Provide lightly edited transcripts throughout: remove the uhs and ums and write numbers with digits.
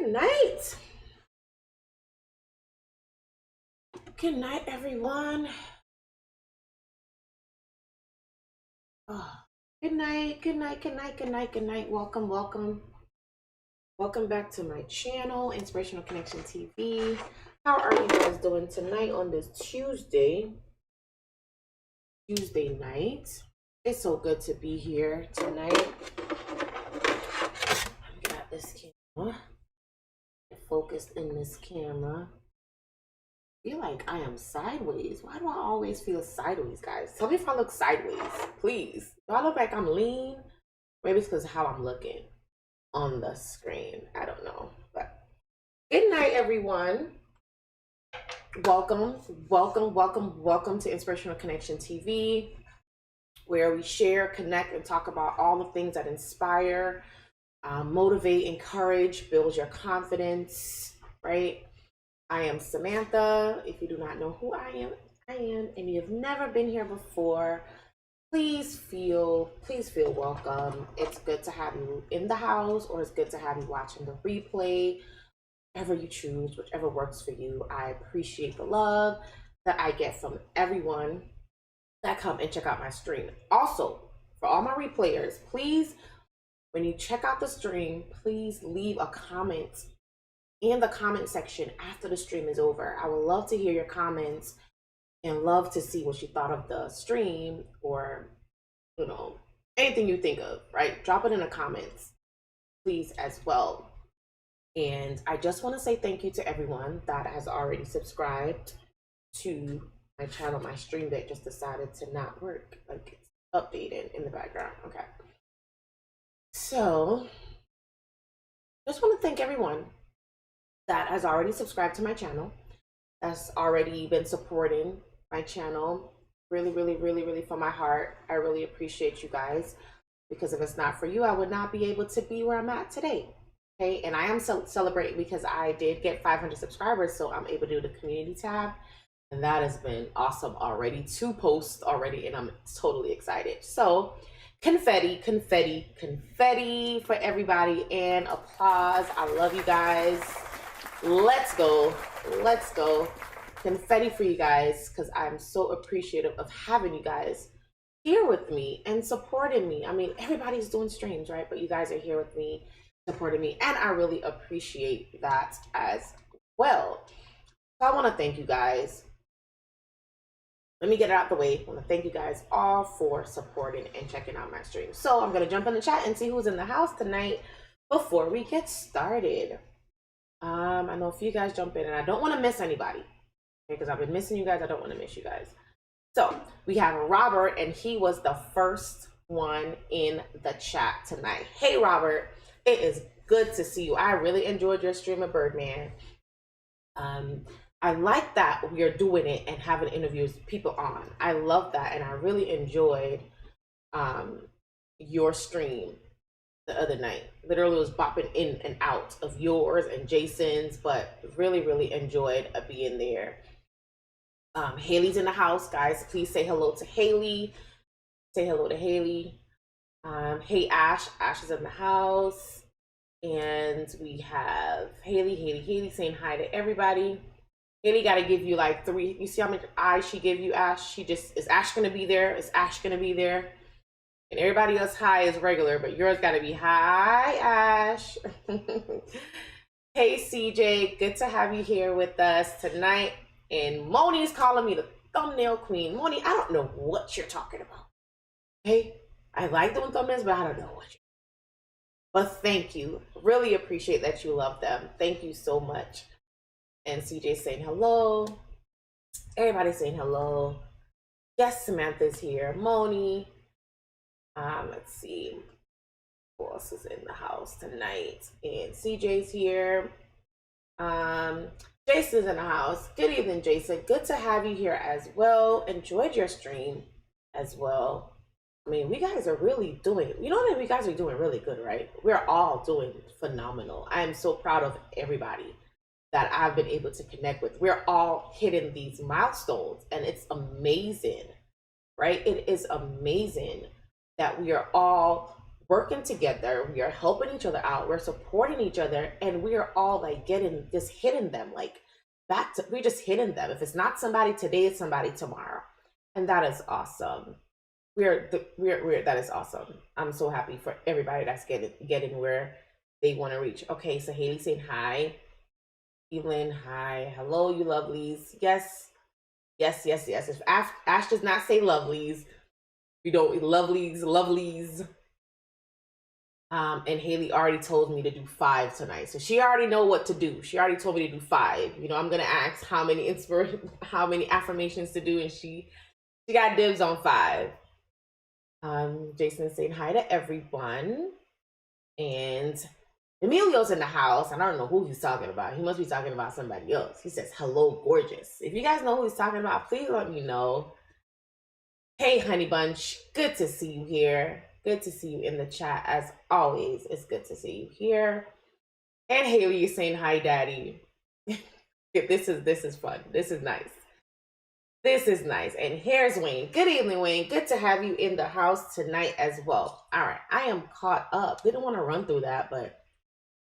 Good night. Good night, everyone. Oh, good night, good night, good night, good night, good night. Welcome, welcome. Welcome back to my channel, Inspirational Connection TV. How are you guys doing tonight on this Tuesday night? It's so good to be here tonight. I've got this camera. Focused in this camera. I feel like I am sideways. Why do I always feel sideways, guys? Tell me if I look sideways, please. Do I look like I'm lean? Maybe it's because of how I'm looking on the screen. I don't know. But good night, everyone. Welcome, welcome, welcome, welcome to Inspirational Connection TV, where we share, connect, and talk about all the things that inspire, motivate, encourage, build your confidence, right? I am Samantha. If you do not know who I am, and you've never been here before, please feel welcome. It's good to have you in the house, or it's good to have you watching the replay, whatever you choose, whichever works for you. I appreciate the love that I get from everyone that come and check out my stream. Also, for all my replayers, please, when you check out the stream, please leave a comment in the comment section after the stream is over. I would love to hear your comments and love to see what you thought of the stream, or, you know, anything you think of, right? Drop it in the comments, please, as well. And I just want to say thank you to everyone that has already subscribed to my channel. My stream deck just decided to not work, like it's updated in the background. Okay. So just want to thank everyone that has already subscribed to my channel, that's already been supporting my channel. Really, really, really, really from my heart. I really appreciate you guys, because if it's not for you, I would not be able to be where I'm at today. Okay, and I am celebrating because I did get 500 subscribers, so I'm able to do the community tab, and that has been awesome already. 2 posts already, and I'm totally excited. So confetti, confetti, confetti for everybody, and applause. I love you guys. Let's go, let's go. Confetti for you guys, because I'm so appreciative of having you guys here with me and supporting me. I mean, everybody's doing streams, right? But you guys are here with me, supporting me, and I really appreciate that as well. So I want to thank you guys. Let me get it out the way. I want to thank you guys all for supporting and checking out my stream. So I'm going to jump in the chat and see who's in the house tonight before we get started. I know a few guys jump in, and I don't want to miss anybody, because I've been missing you guys. I don't want to miss you guys. So we have Robert, and he was the first one in the chat tonight. Hey, Robert, it is good to see you. I really enjoyed your stream of Birdman. I like that we are doing it and having interviews, people on. I love that, and I really enjoyed your stream the other night. Literally was bopping in and out of yours and Jason's, but really, really enjoyed being there. Haley's in the house, guys. Please say hello to Haley. Say hello to Haley. Hey, Ash. Ash is in the house. And we have Haley saying hi to everybody. Haley got to give you like 3. You see how many eyes she gave you, Ash? She just, is Ash going to be there? Is Ash going to be there? And everybody else hi is regular, but yours got to be hi, Ash. Hey, CJ, good to have you here with us tonight. And Moni's calling me the thumbnail queen. Moni, I don't know what you're talking about. Hey, I like doing thumbnails, but I don't know what you're. But thank you. Really appreciate that you love them. Thank you so much. And CJ saying hello. Everybody saying hello. Yes, Samantha's here. Moni. Let's see. Who else is in the house tonight? And CJ's here. Jason's in the house. Good evening, Jason. Good to have you here as well. Enjoyed your stream as well. I mean, we guys are really doing, you know that we guys are doing really good, right? We're all doing phenomenal. I am so proud of everybody that I've been able to connect with. We're all hitting these milestones, and it's amazing, right? It is amazing that we are all working together. We are helping each other out. We're supporting each other, and we are all like just hitting them like we're just hitting them. If it's not somebody today, it's somebody tomorrow, and that is awesome. That is awesome. I'm so happy for everybody that's getting where they want to reach. Okay, so Haley saying hi. Evelyn, hi. Hello, you lovelies. Yes, yes, yes, yes. If Ash does not say lovelies, we don't lovelies. And Haley already told me to do 5 tonight, so she already know what to do. She already told me to do 5. You know, I'm gonna ask how many affirmations to do, and she got dibs on 5. Jason is saying hi to everyone, and Emilio's in the house. I don't know who he's talking about. He must be talking about somebody else. He says, hello, gorgeous. If you guys know who he's talking about, please let me know. Hey, honey bunch. Good to see you here. Good to see you in the chat as always. It's good to see you here. And Haley is saying hi, daddy. This is fun. This is nice. This is nice. And here's Wayne. Good evening, Wayne. Good to have you in the house tonight as well. All right. I am caught up. Didn't want to run through that, but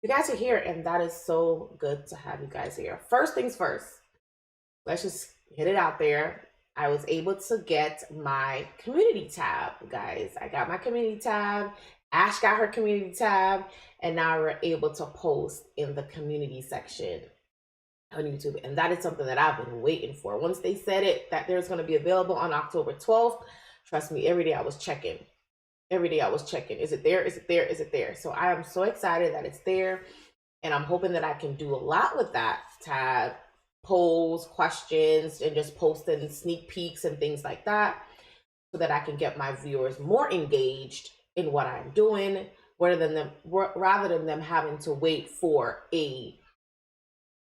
you guys are here, and that is so good to have you guys here. First things first, let's just hit it out there. I was able to get my community tab, guys. I got my community tab. Ash got her community tab, and now we're able to post in the community section on YouTube. And that is something that I've been waiting for. Once they said it, that there's going to be available on October 12th, trust me, every day I was checking. Every day I was checking. Is it there? Is it there? Is it there? So I am so excited that it's there. And I'm hoping that I can do a lot with that tab, polls, questions, and just posting sneak peeks and things like that, so that I can get my viewers more engaged in what I'm doing, rather than them having to wait for a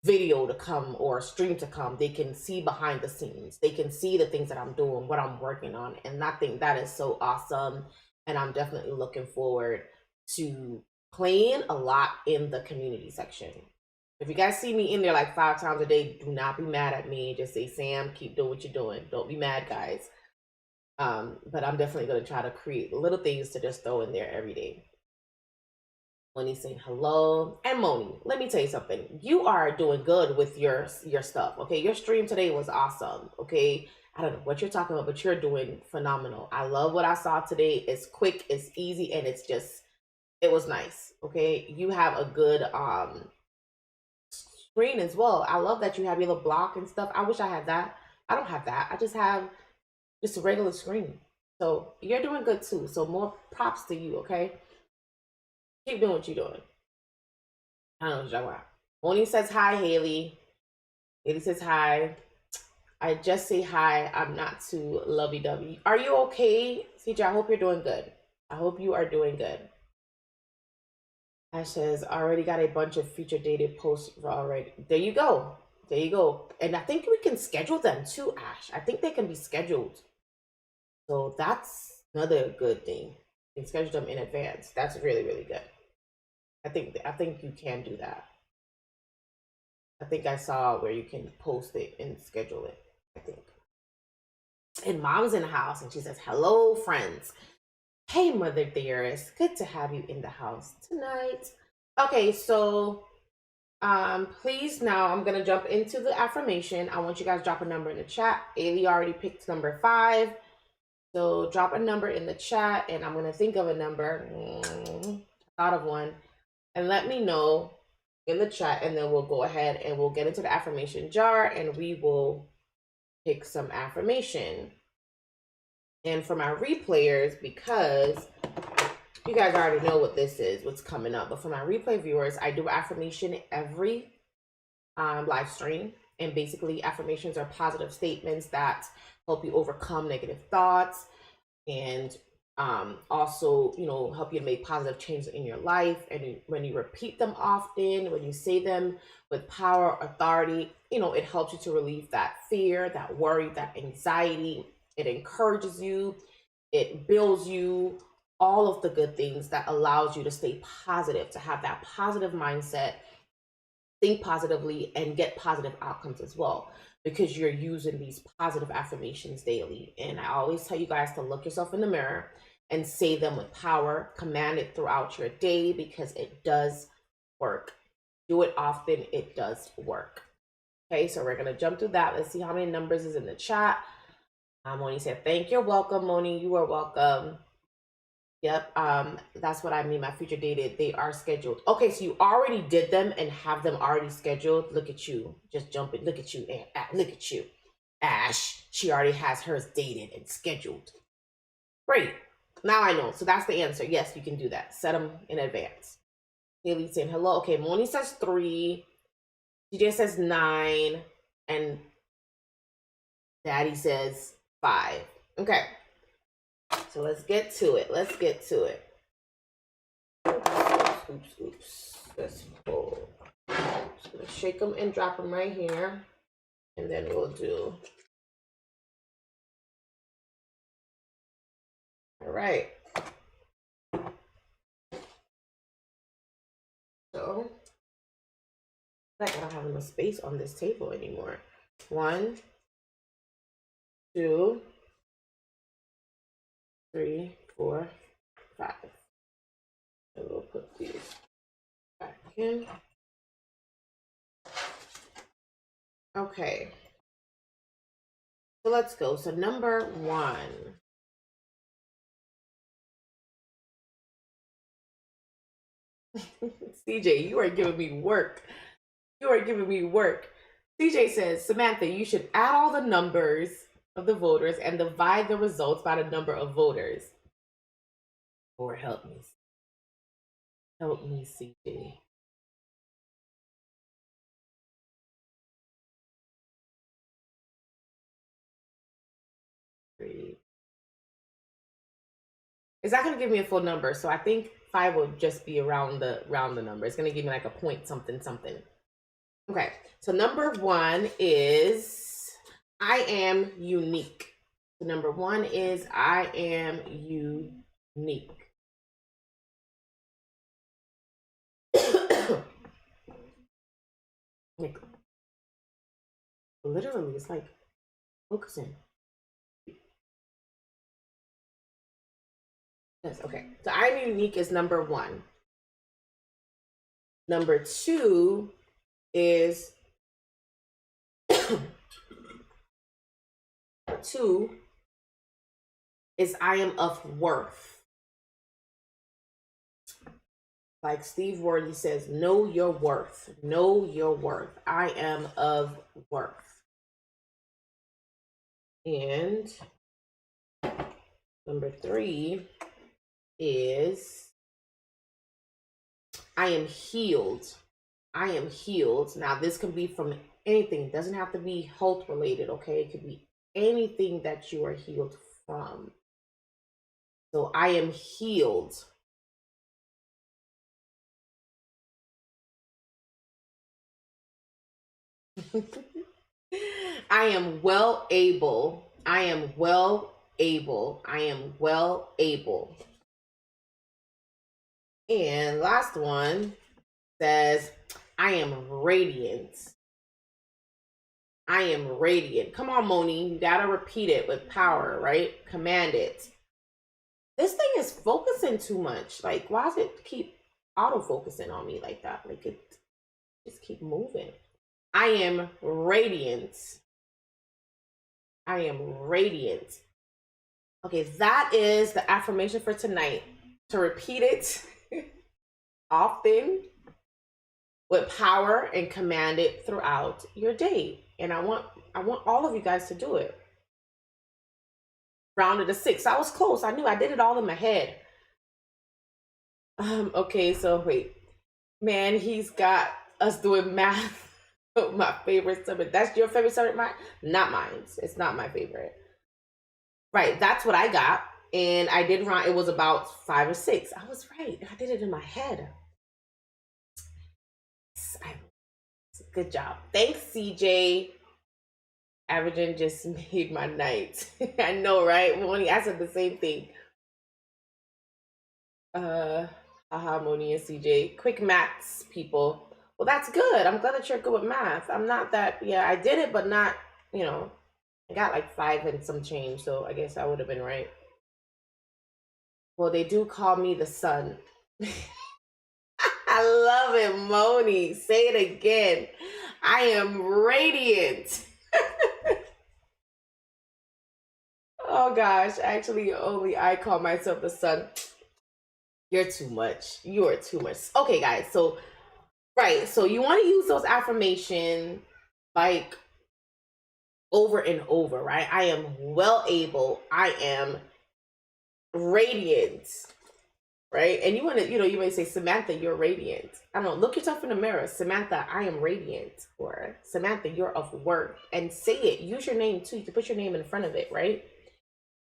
video to come or a stream to come. They can see behind the scenes. They can see the things that I'm doing, what I'm working on. And I think that is so awesome. And I'm definitely looking forward to playing a lot in the community section. If you guys see me in there like 5 times a day, do not be mad at me. Just say, Sam, keep doing what you're doing. Don't be mad, guys. But I'm definitely going to try to create little things to just throw in there every day. Moni's saying hello. And Moni, let me tell you something. You are doing good with your stuff, okay? Your stream today was awesome, okay? I don't know what you're talking about, but you're doing phenomenal. I love what I saw today. It's quick, it's easy, and it was nice, okay? You have a good screen as well. I love that you have your little block and stuff. I wish I had that. I don't have that. I just have just a regular screen. So you're doing good too. So more props to you, okay? Keep doing what you're doing. I don't know what you're talking about. Moni says hi, Haley. Haley says hi. I just say hi. I'm not too lovey-dovey. Are you okay, CJ? I hope you're doing good. I hope you are doing good. Ash says, already got a bunch of feature dated posts already. There you go. There you go. And I think we can schedule them too, Ash. I think they can be scheduled. So that's another good thing. You can schedule them in advance. That's really, really good. I think you can do that. I think I saw where you can post it and schedule it, I think. And Mom's in the house, and she says, hello, friends. Hey, Mother Dearest. Good to have you in the house tonight. Okay, so please, now I'm going to jump into the affirmation. I want you guys to drop a number in the chat. Ailey already picked number 5. So drop a number in the chat, and I'm going to think of a number. Thought of one. And let me know in the chat, and then we'll go ahead and we'll get into the affirmation jar, and we will pick some affirmation. And for my replayers, because you guys already know what this is, what's coming up, but for my replay viewers, I do affirmation every live stream. And basically, affirmations are positive statements that help you overcome negative thoughts, and also, you know, help you to make positive changes in your life. And when you repeat them often, when you say them with power, authority, you know, it helps you to relieve that fear, that worry, that anxiety. It encourages you, it builds you, all of the good things that allows you to stay positive, to have that positive mindset, think positively, and get positive outcomes as well, because you're using these positive affirmations daily. And I always tell you guys to look yourself in the mirror and say them with power. Command it throughout your day because it does work. Do it often. It does work. Okay, so we're going to jump through that. Let's see how many numbers is in the chat. Moni said, thank you. Welcome, Moni. You are welcome. Yep, that's what I mean. My future dated, they are scheduled. Okay, so you already did them and have them already scheduled. Look at you, just jumping. Look at you, look at you, Ash. She already has hers dated and scheduled. Great. Now I know. So that's the answer. Yes, you can do that. Set them in advance. Haley saying hello. Okay, Moni says 3. DJ says 9, and Daddy says 5. Okay. So let's get to it. Let's get to it. Oops. Let's pull. Just gonna shake them and drop them right here. And then we'll do. All right. So, like I don't have enough space on this table anymore. 1, 2, 3, 4, 5. And we'll put these back in. Okay. So let's go. So number 1. CJ, you are giving me work. You are giving me work. CJ says, Samantha, you should add all the numbers of the voters and divide the results by the number of voters. Or help me. Help me, CJ. It's not going to give me a full number, so I think 5 will just be around the number. It's going to give me like a point something. Okay, so number 1 is I am unique. So number 1 is I am unique. Like, literally, it's like focusing. Yes, okay. So I'm unique is number 1. Number 2 is 2 is I am of worth. Like Steve Worley says, know your worth. Know your worth. I am of worth. And number 3 is I am healed. I am healed. Now, this can be from anything. It doesn't have to be health related, okay? It could be anything that you are healed from. So I am healed. I am well able. I am well able. I am well able. And last one says, I am radiant. I am radiant. Come on, Moni. You gotta repeat it with power, right? Command it. This thing is focusing too much. Like, why does it keep auto-focusing on me like that? Like, it just keep moving. I am radiant. I am radiant. Okay, that is the affirmation for tonight. To repeat it often with power and command it throughout your day. And I want all of you guys to do it. Rounded to 6. I was close. I knew I did it all in my head. Okay, so wait. Man, he's got us doing math. My favorite subject. That's your favorite subject, mine? Not mine. It's not my favorite. Right, that's what I got. And I did round, it was about 5 or 6. I was right. I did it in my head. Good job. Thanks, CJ. Averaging just made my night. I know, right? Moni, I said the same thing. Moni and CJ. Quick maths, people. Well, that's good. I'm glad that you're good with math. I'm not that, yeah, I did it, but not, I got like 5 and some change, so I guess I would have been right. Well, they do call me the sun. I love it, Moni. Say it again. I am radiant. Oh gosh, actually, only I call myself the sun. You're too much. You are too much. Okay, guys. So, right. So you want to use those affirmations like over and over, right? I am well able. I am radiant, right? And you want to, you may say, Samantha, you're radiant. I don't know. Look yourself in the mirror. Samantha, I am radiant. Or Samantha, you're of worth. And say it. Use your name too. You can put your name in front of it, right?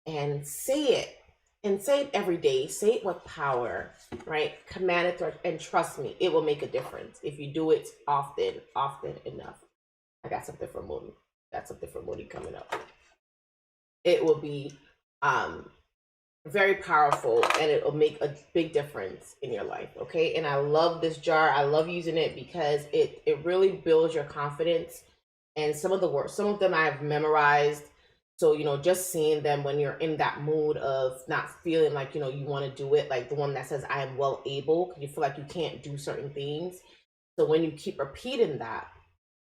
And say it. And say it every day. Say it with power, right? Command it, and trust me, it will make a difference if you do it often enough. I got something for Moody. Coming up. It will be very powerful, and it will make a big difference in your life. Okay. And I love this jar. I love using it because it really builds your confidence. And some of them I've memorized. So, just seeing them when you're in that mood of not feeling like, you want to do it, like the one that says, I am well able, because you feel like you can't do certain things. So when you keep repeating that,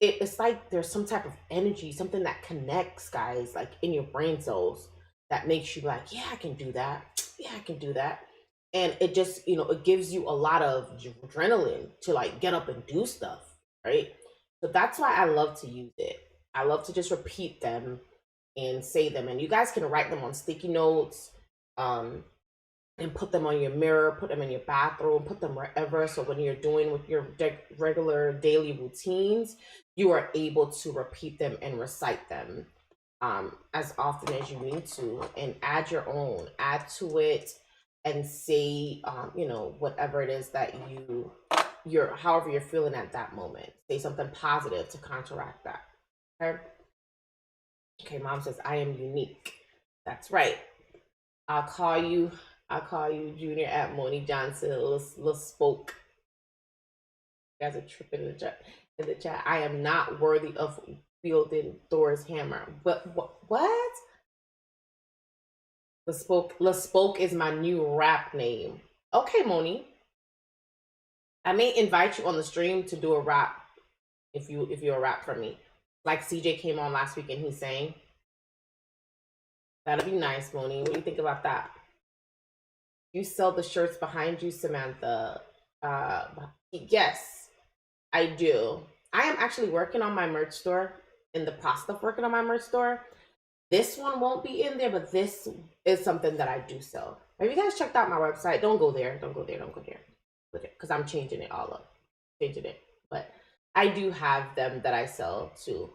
it's like there's some type of energy, something that connects, guys, like in your brain cells, that makes you like, yeah, I can do that. Yeah, I can do that. And it just, it gives you a lot of adrenaline to like get up and do stuff, right? So that's why I love to use it. I love to just repeat them and say them. And you guys can write them on sticky notes, and put them on your mirror, put them in your bathroom, put them wherever. So when you're doing with your regular daily routines, you are able to repeat them and recite them as often as you need to, and add your own, add to it, and say, whatever it is that however you're feeling at that moment. Say something positive to counteract that. Okay. Okay, mom says, I am unique. That's right. I'll call you Junior at Moni Johnson. Let's spoke. You guys are tripping in the chat. I am not worthy of wielding Thor's hammer. But what? Let's spoke is my new rap name. Okay, Moni. I may invite you on the stream to do a rap if you're a rap for me. Like CJ came on last week and he sang. That'd be nice, Moni. What do you think about that? You sell the shirts behind you, Samantha. Yes, I do. I am actually working on my merch store, in the process of working on my merch store. This one won't be in there, but this is something that I do sell. Have you guys checked out my website? Don't go there. Because I'm changing it all up. But I do have them that I sell too.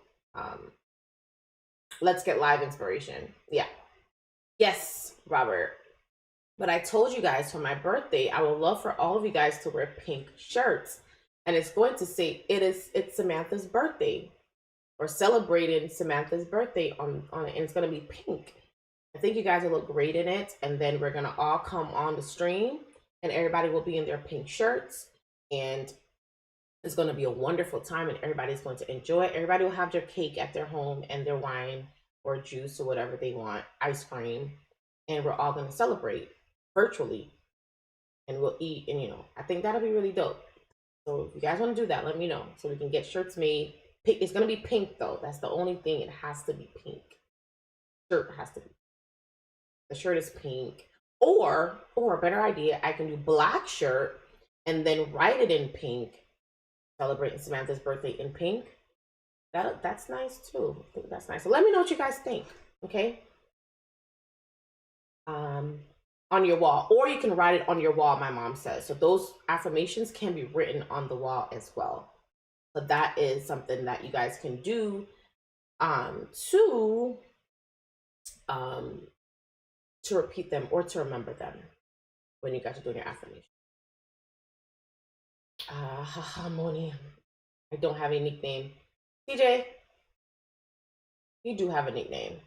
Let's get live inspiration. Yeah. Yes, Robert. But I told you guys for my birthday, I would love for all of you guys to wear pink shirts. And it's going to say it's Samantha's birthday, or celebrating Samantha's birthday on it, and it's going to be pink. I think you guys will look great in it. And then we're going to all come on the stream, and everybody will be in their pink shirts, and it's going to be a wonderful time, and everybody's going to enjoy it. Everybody will have their cake at their home and their wine or juice or whatever they want, ice cream, and we're all going to celebrate virtually, and we'll eat. And I think that'll be really dope. So if you guys want to do that, let me know so we can get shirts made. It's going to be pink though. That's the only thing. It has to be pink. Shirt has to be. The shirt is pink. Or a better idea, I can do black shirt and then write it in pink. Celebrating Samantha's birthday in pink. That's nice too. I think that's nice. So let me know what you guys think. Okay. On your wall, or you can write it on your wall, my mom says. So those affirmations can be written on the wall as well. But that is something that you guys can do to repeat them or to remember them when you guys are doing your affirmation. Moni, I don't have a nickname. TJ, you do have a nickname.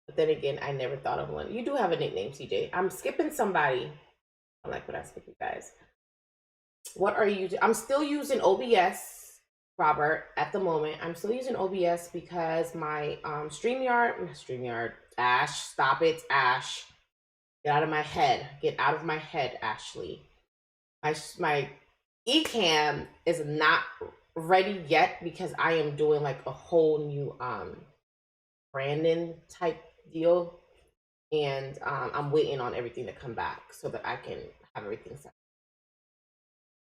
But then again, I never thought of one. You do have a nickname, CJ. I'm skipping somebody. I like what I skip, you guys. What are you using? I'm still using OBS, Robert, at the moment. I'm still using OBS because my StreamYard, Ash, stop it, Ash. Get out of my head. Get out of my head, Ashley. My Ecamm is not ready yet because I am doing like a whole new branding type deal, and I'm waiting on everything to come back so that I can have everything set.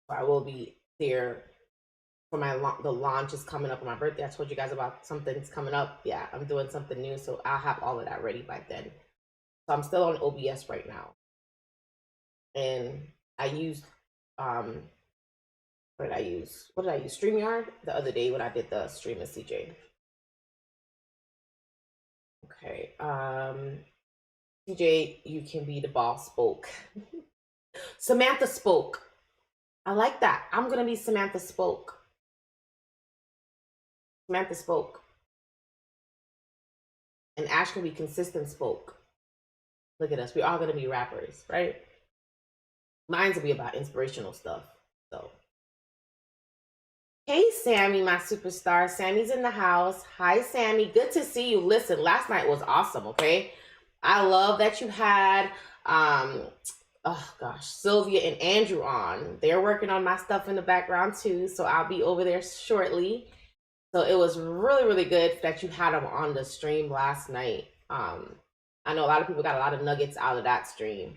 So I will be there for the launch is coming up on my birthday. I told you guys about something's coming up. Yeah, I'm doing something new, so I'll have all of that ready by then. So I'm still on OBS right now, and I used what did I use? What did I use? StreamYard the other day when I did the stream with CJ. Okay. CJ, you can be the boss spoke. Samantha spoke. I like that. I'm gonna be Samantha spoke. Samantha spoke. And Ash can be consistent spoke. Look at us. We're all gonna be rappers, right? Mine's will be about inspirational stuff. So hey Sammy, my superstar. Sammy's in the house. Hi Sammy. Good to see you. Listen, last night was awesome, okay? I love that you had oh gosh, Sylvia and Andrew on. They're working on my stuff in the background too, so I'll be over there shortly. So it was really, really good that you had them on the stream last night. I know a lot of people got a lot of nuggets out of that stream.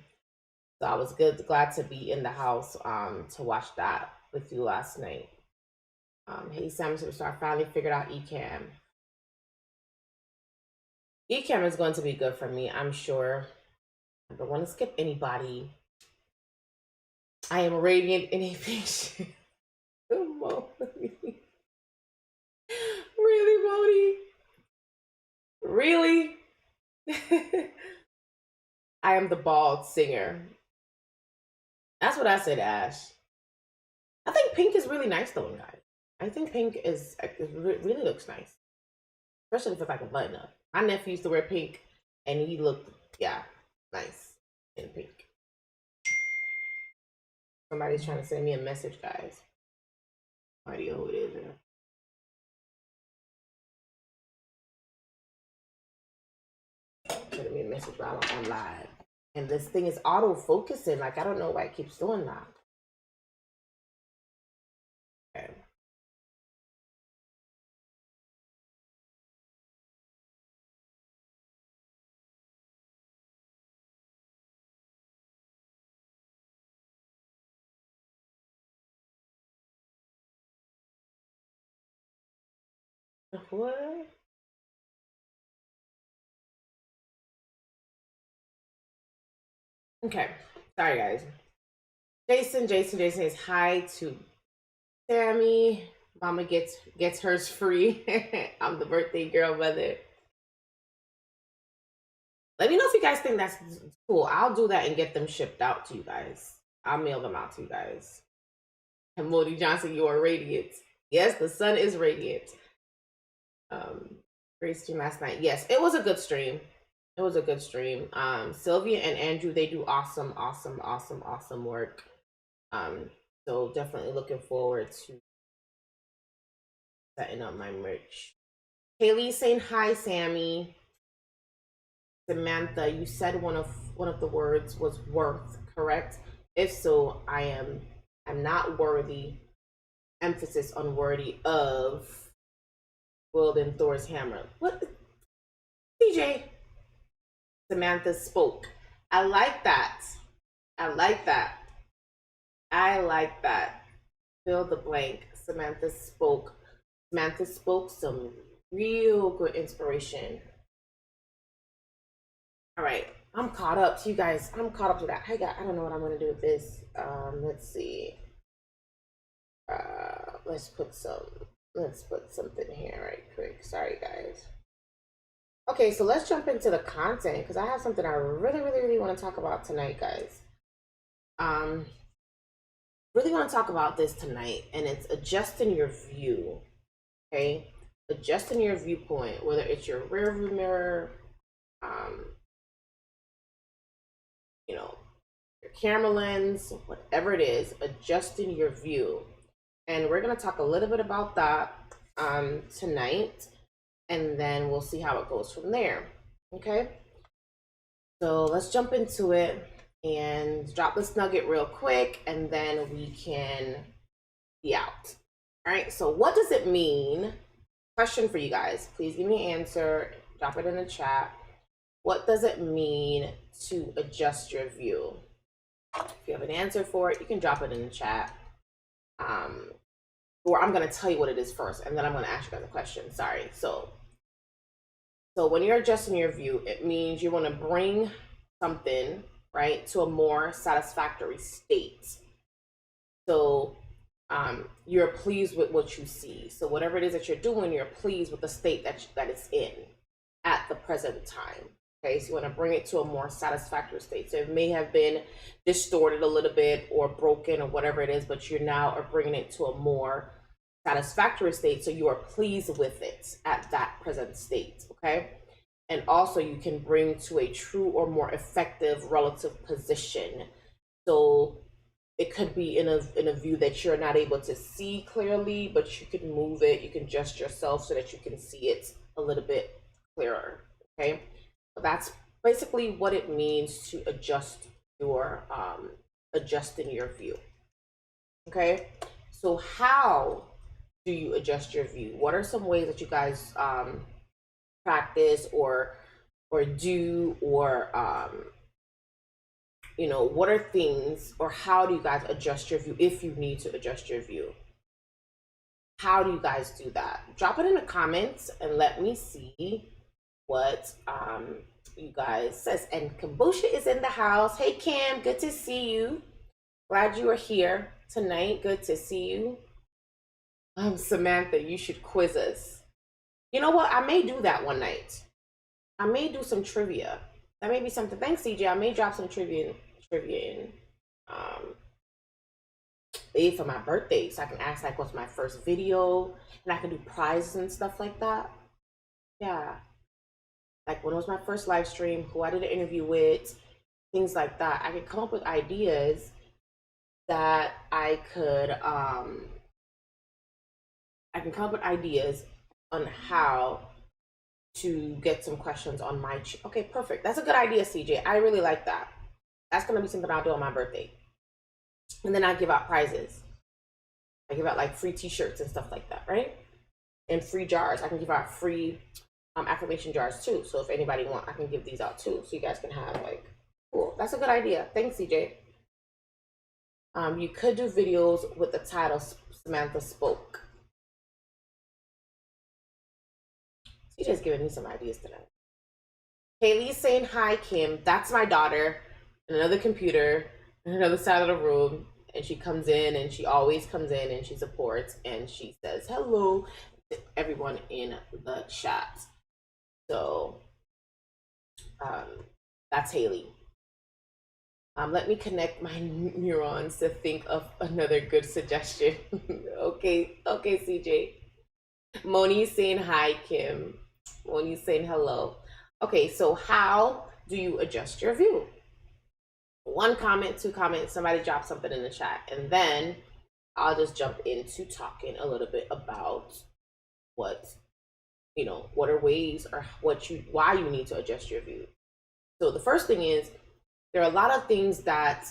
So I was glad to be in the house to watch that with you last night. Hey Sam Superstar, finally figured out Ecamm. Ecamm is going to be good for me, I'm sure. I don't want to skip anybody. I am radiant in a patient. Really, Modi? Really? I am the bald singer. That's what I said, Ash. I think pink is really nice though, guys. I think pink is really looks nice, especially if it's like a button up. My nephew used to wear pink, and he looked nice in pink. Somebody's trying to send me a message, guys. No idea who it is. Sending me a message while I'm live, and this thing is auto focusing. Like I don't know why it keeps doing that. Okay. What? Okay. Sorry, guys. Jason says hi to Sammy. Mama gets hers free. I'm the birthday girl mother. Let me know if you guys think that's cool. I'll do that and get them shipped out to you guys. I'll mail them out to you guys. And Modi Johnson, you are radiant. Yes, the sun is radiant. Great stream last night. Yes, it was a good stream. It was a good stream. Sylvia and Andrew, they do awesome work. So definitely looking forward to setting up my merch. Haley saying hi, Sammy. Samantha, you said one of the words was worth, correct? If so, I'm not worthy. Emphasis on worthy of wielding Thor's hammer. What? DJ. Samantha spoke. I like that. I like that. I like that. Fill the blank. Samantha spoke. Samantha spoke some real good inspiration. All right, I'm caught up to you guys. I'm caught up to that. I don't know what I'm gonna do with this. Let's see. Let's put something here right quick. Sorry, guys. Okay, so let's jump into the content because I have something I really want to talk about tonight, guys. Really want to talk about this tonight, and it's adjusting your view. Okay, adjusting your viewpoint, whether it's your rear view mirror, you know, your camera lens, whatever it is, adjusting your view. And we're going to talk a little bit about that tonight, and then we'll see how it goes from there. Okay. So let's jump into it and drop this nugget real quick, and then we can be out. All right, so what does it mean? Question for you guys. Please give me an answer. Drop it in the chat. What does it mean to adjust your view? If you have an answer for it, you can drop it in the chat. Or I'm going to tell you what it is first, and then I'm going to ask you guys a question. Sorry. So when you're adjusting your view, it means you want to bring something, right, to a more satisfactory state. So you're pleased with what you see. So whatever it is that you're doing, you're pleased with the state that it's in at the present time. Okay, so you want to bring it to a more satisfactory state. So it may have been distorted a little bit or broken or whatever it is, but you now are bringing it to a more satisfactory state. So you are pleased with it at that present state. Okay, and also you can bring to a true or more effective relative position. So it could be in a view that you're not able to see clearly, but you can move it, you can adjust yourself so that you can see it a little bit clearer. Okay, so that's basically what it means to adjust your adjusting your view. Okay, so how do you adjust your view? What are some ways that you guys practice or do, or you know, what are things, or how do you guys adjust your view if you need to adjust your view? How do you guys do that? Drop it in the comments and let me see what you guys says. And Kambusha is in the house. Hey Kim, good to see you. Glad you are here tonight. Good to see you. Samantha, you should quiz us. You know what? I may do that one night. I may do some trivia. That may be something. Thanks, CJ. I may drop some trivia in for my birthday, so I can ask like what's my first video, and I can do prizes and stuff like that. Yeah, like when was my first live stream, who I did an interview with, things like that. I can come up with ideas that I can come up with ideas on how to get some questions on my okay, perfect. That's a good idea, CJ. I really like that. That's gonna be something I'll do on my birthday. And then I give out prizes. I give out like free t-shirts and stuff like that, right? And free jars. I can give out free affirmation jars too. So if anybody wants, I can give these out too. So you guys can have like, cool. That's a good idea. Thanks, CJ. You could do videos with the title Samantha Spoke. CJ's giving me some ideas tonight. Haley's saying hi, Kim. That's my daughter. Another computer, another side of the room, and she comes in, and she always comes in and she supports, and she says hello to everyone in the chat. So that's Haley. Let me connect my neurons to think of another good suggestion. okay, CJ. Moni's saying hi, Kim. Moni's saying hello. Okay, so how do you adjust your view? One comment, two comments, somebody drop something in the chat, and then I'll just jump into talking a little bit about what, you know, what are ways or why you need to adjust your view. So the first thing is, there are a lot of things that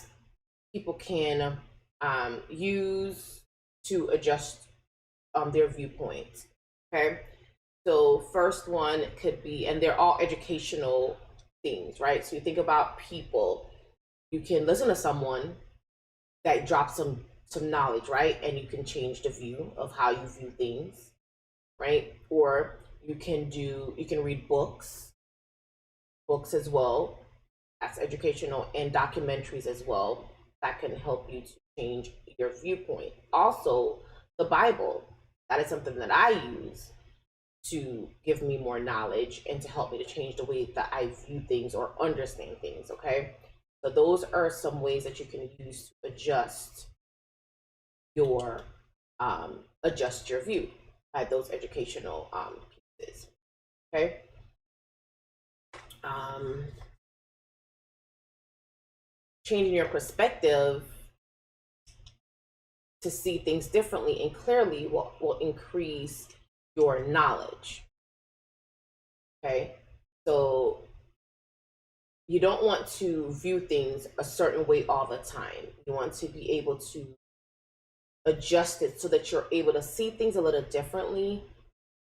people can use to adjust their viewpoint. Okay, so first one could be, and they're all educational things, right? So you think about people, you can listen to someone that drops some knowledge, right? And you can change the view of how you view things, right? Or you can read books as well. That's educational, and documentaries as well. That can help you to change your viewpoint. Also, the Bible, that is something that I use to give me more knowledge and to help me to change the way that I view things or understand things, okay? So those are some ways that you can use to adjust your view by those educational pieces, okay? Changing your perspective to see things differently and clearly will increase your knowledge. Okay, so you don't want to view things a certain way all the time. You want to be able to adjust it so that you're able to see things a little differently.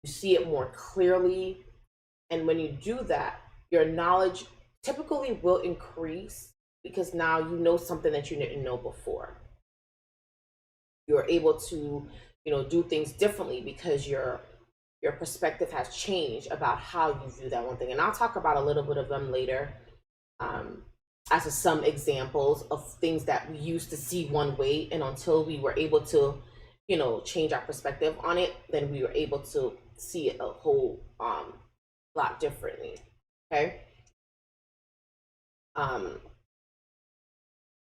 You see it more clearly. And when you do that, your knowledge typically will increase because now you know something that you didn't know before. You're able to, do things differently because your perspective has changed about how you view that one thing. And I'll talk about a little bit of them later, as some examples of things that we used to see one way, and until we were able to, change our perspective on it, then we were able to see it a whole lot differently. Okay.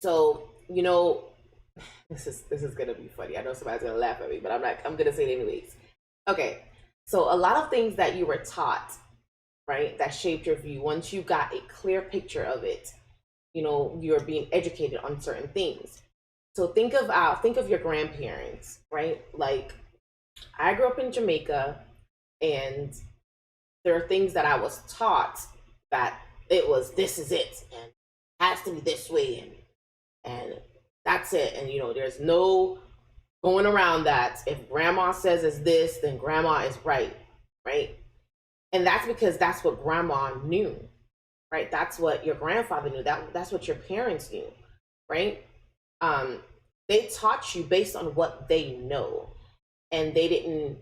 So this is gonna be funny. I know somebody's gonna laugh at me, but I'm gonna say it anyways. Okay. So a lot of things that you were taught, right, that shaped your view, once you got a clear picture of it, you're being educated on certain things. So think of your grandparents, right? Like, I grew up in Jamaica, and there are things that I was taught that it was, this is it, and it has to be this way, and that's it. And there's no going around that. If grandma says it's this, then grandma is right, right? And that's because that's what grandma knew, right? That's what your grandfather knew. That's what your parents knew, right? They taught you based on what they know, and they didn't,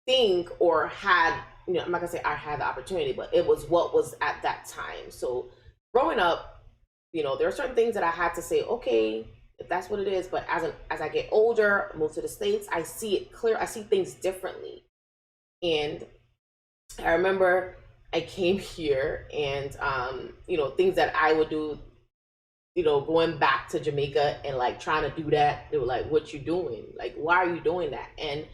think or had, I'm not gonna say I had the opportunity, but it was what was at that time. So growing up, there are certain things that I had to say, okay, if that's what it is. But as I get older, move to the States, I see it clear. I see things differently. And I remember I came here, and things that I would do, going back to Jamaica and like trying to do that, they were like, "What you doing? Like, why are you doing that?" And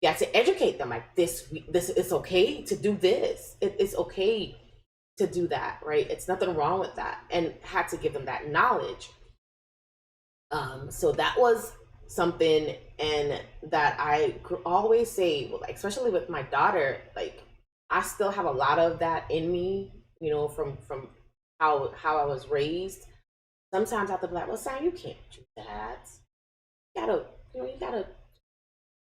you have to educate them, like, this it's okay to do this. It's okay to do that, right? It's nothing wrong with that, and had to give them that knowledge. So that was something, and that I always say, like, especially with my daughter, like, I still have a lot of that in me, from how I was raised. Sometimes I have to be like, well, Sam, you can't do that. You gotta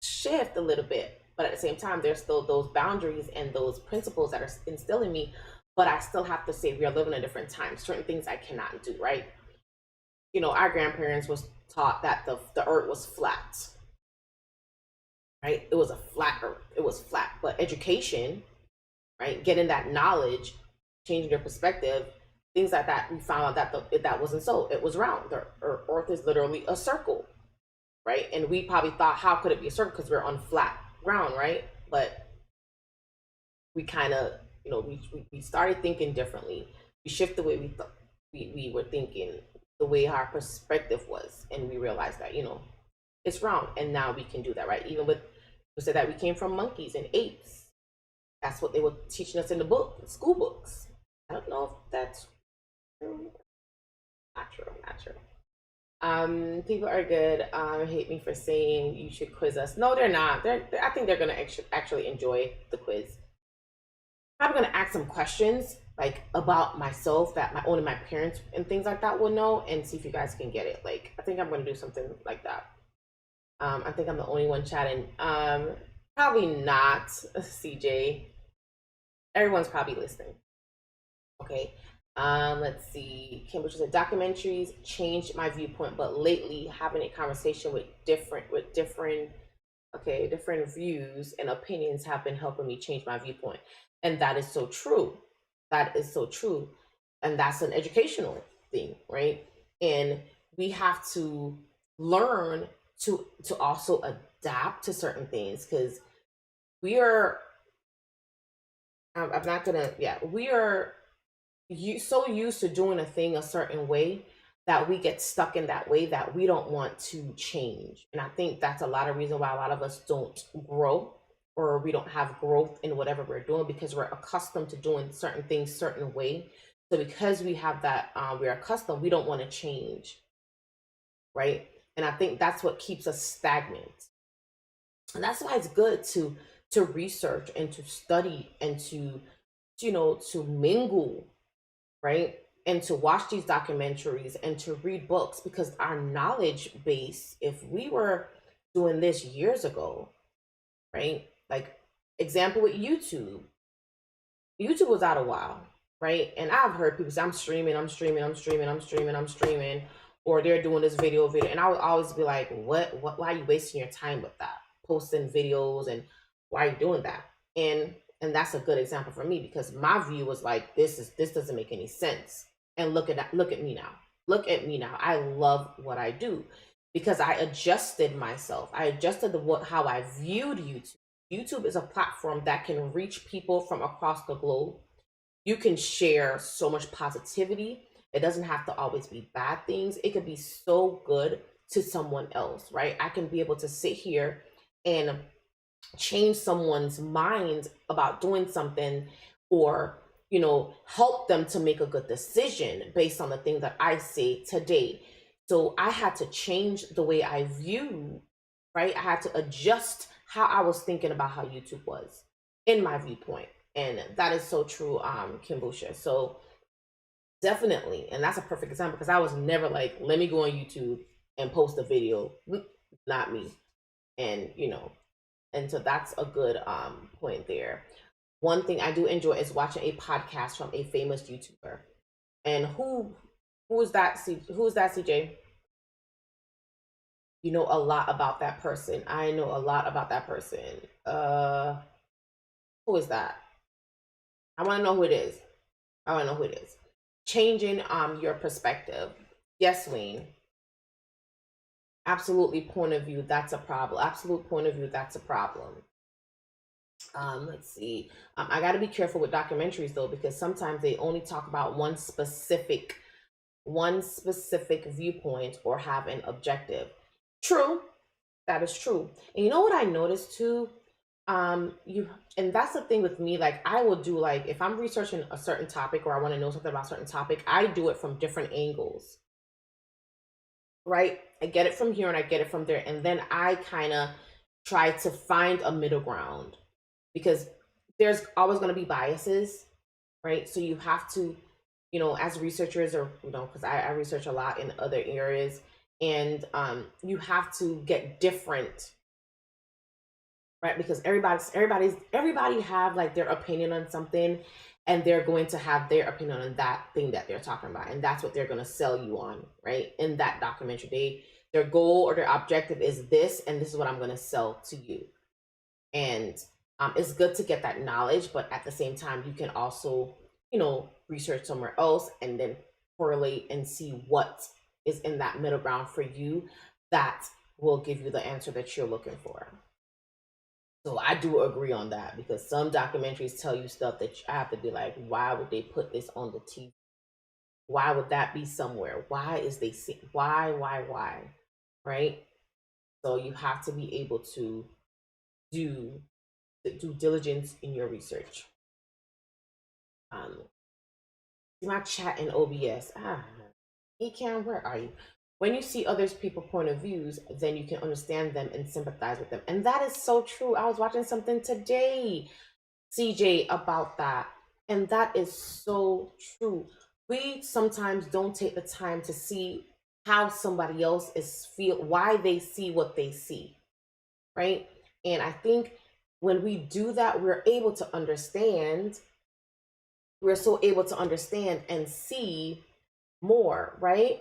shift a little bit. But at the same time, there's still those boundaries and those principles that are instilled in me. But I still have to say we are living in a different time. Certain things I cannot do, right? Our grandparents was taught that the earth was flat, right? It was a flat earth. It was flat. But education, right? Getting that knowledge, changing your perspective, things like that, we found out that that wasn't so. It was round. The earth is literally a circle, right? And we probably thought, how could it be a circle? Because we're on flat ground, right? But we kind of, we started thinking differently. We shifted the way we thought, we were thinking, the way our perspective was, and we realized that it's round, and now we can do that, right? Even with, we said that we came from monkeys and apes. That's what they were teaching us in the school books. I don't know if that's true. Not true. Not true. People are good. Hate me for saying you should quiz us. No, they're not. I think they're gonna actually enjoy the quiz. I'm gonna ask some questions like about myself that only my parents and things like that will know, and see if you guys can get it. Like, I think I'm gonna do something like that. I think I'm the only one chatting. Probably not, CJ. Everyone's probably listening. Okay. Let's see. Cambridge said documentaries changed my viewpoint, but lately having a conversation with different views and opinions have been helping me change my viewpoint. And that is so true. That is so true. And that's an educational thing, right? And we have to learn to also adapt to certain things, because we are, I'm not gonna, yeah, we are so used to doing a thing a certain way that we get stuck in that way that we don't want to change. And I think that's a lot of reason why a lot of us don't grow, or we don't have growth in whatever we're doing, because we're accustomed to doing certain things certain way. So because we have that, we're accustomed, we don't want to change, right? And I think that's what keeps us stagnant. And that's why it's good to research and to study and to to mingle, right? And to watch these documentaries and to read books, because our knowledge base, if we were doing this years ago, right? Like, example with YouTube. YouTube was out a while, right? And I've heard people say, I'm streaming, or they're doing this video. And I would always be like, what, why are you wasting your time with that? Posting videos, and why are you doing that? And that's a good example for me, because my view was like, this doesn't make any sense. And look at me now. Look at me now. I love what I do, because I adjusted myself. I adjusted how I viewed YouTube. YouTube is a platform that can reach people from across the globe. You can share so much positivity. It doesn't have to always be bad things. It could be so good to someone else, right? I can be able to sit here and change someone's mind about doing something, or help them to make a good decision based on the thing that I say today. So I had to change the way I view, right? I had to adjust how I was thinking about how YouTube was in my viewpoint. And that is so true, Kimbusha. So definitely, and that's a perfect example, because I was never like, let me go on YouTube and post a video. Not me. And and so that's a good point there. One thing I do enjoy is watching a podcast from a famous YouTuber. And who is that? Who is that, CJ? You know a lot about that person. I know a lot about that person. Who is that? I want to know who it is. I want to know who it is. Changing your perspective. Yes, Wayne. Absolutely, point of view, that's a problem. Absolute point of view, that's a problem. Let's see. I got to be careful with documentaries though, because sometimes they only talk about one specific viewpoint, or have an objective. True, that is true. And you know what I noticed too? And that's the thing with me. Like, I will do, like, if I'm researching a certain topic, or I want to know something about a certain topic, I do it from different angles. Right? I get it from here and I get it from there, and then I kind of try to find a middle ground, because there's always going to be biases, right? So you have to, as researchers, or because I research a lot in other areas, and you have to get different, right? Because everybody have like their opinion on something, and they're going to have their opinion on that thing that they're talking about, and that's what they're going to sell you on, right? In that documentary, their goal or their objective is this, and this is what I'm going to sell to you. And it's good to get that knowledge, but at the same time, you can also, research somewhere else, and then correlate and see what is in that middle ground for you that will give you the answer that you're looking for. So I do agree on that, because some documentaries tell you stuff that I have to be like, why would they put this on the TV? Why would that be somewhere? Why is they see? Why? Right? So you have to be able to do due diligence in your research. My chat in OBS. Ecan, where are you? When you see others people's point of views, then you can understand them and sympathize with them. And that is so true. I was watching something today, CJ, about that. And that is so true. We sometimes don't take the time to see how somebody else why they see what they see, right? And I think when we do that, we're able to understand. We're so able to understand and see more, right?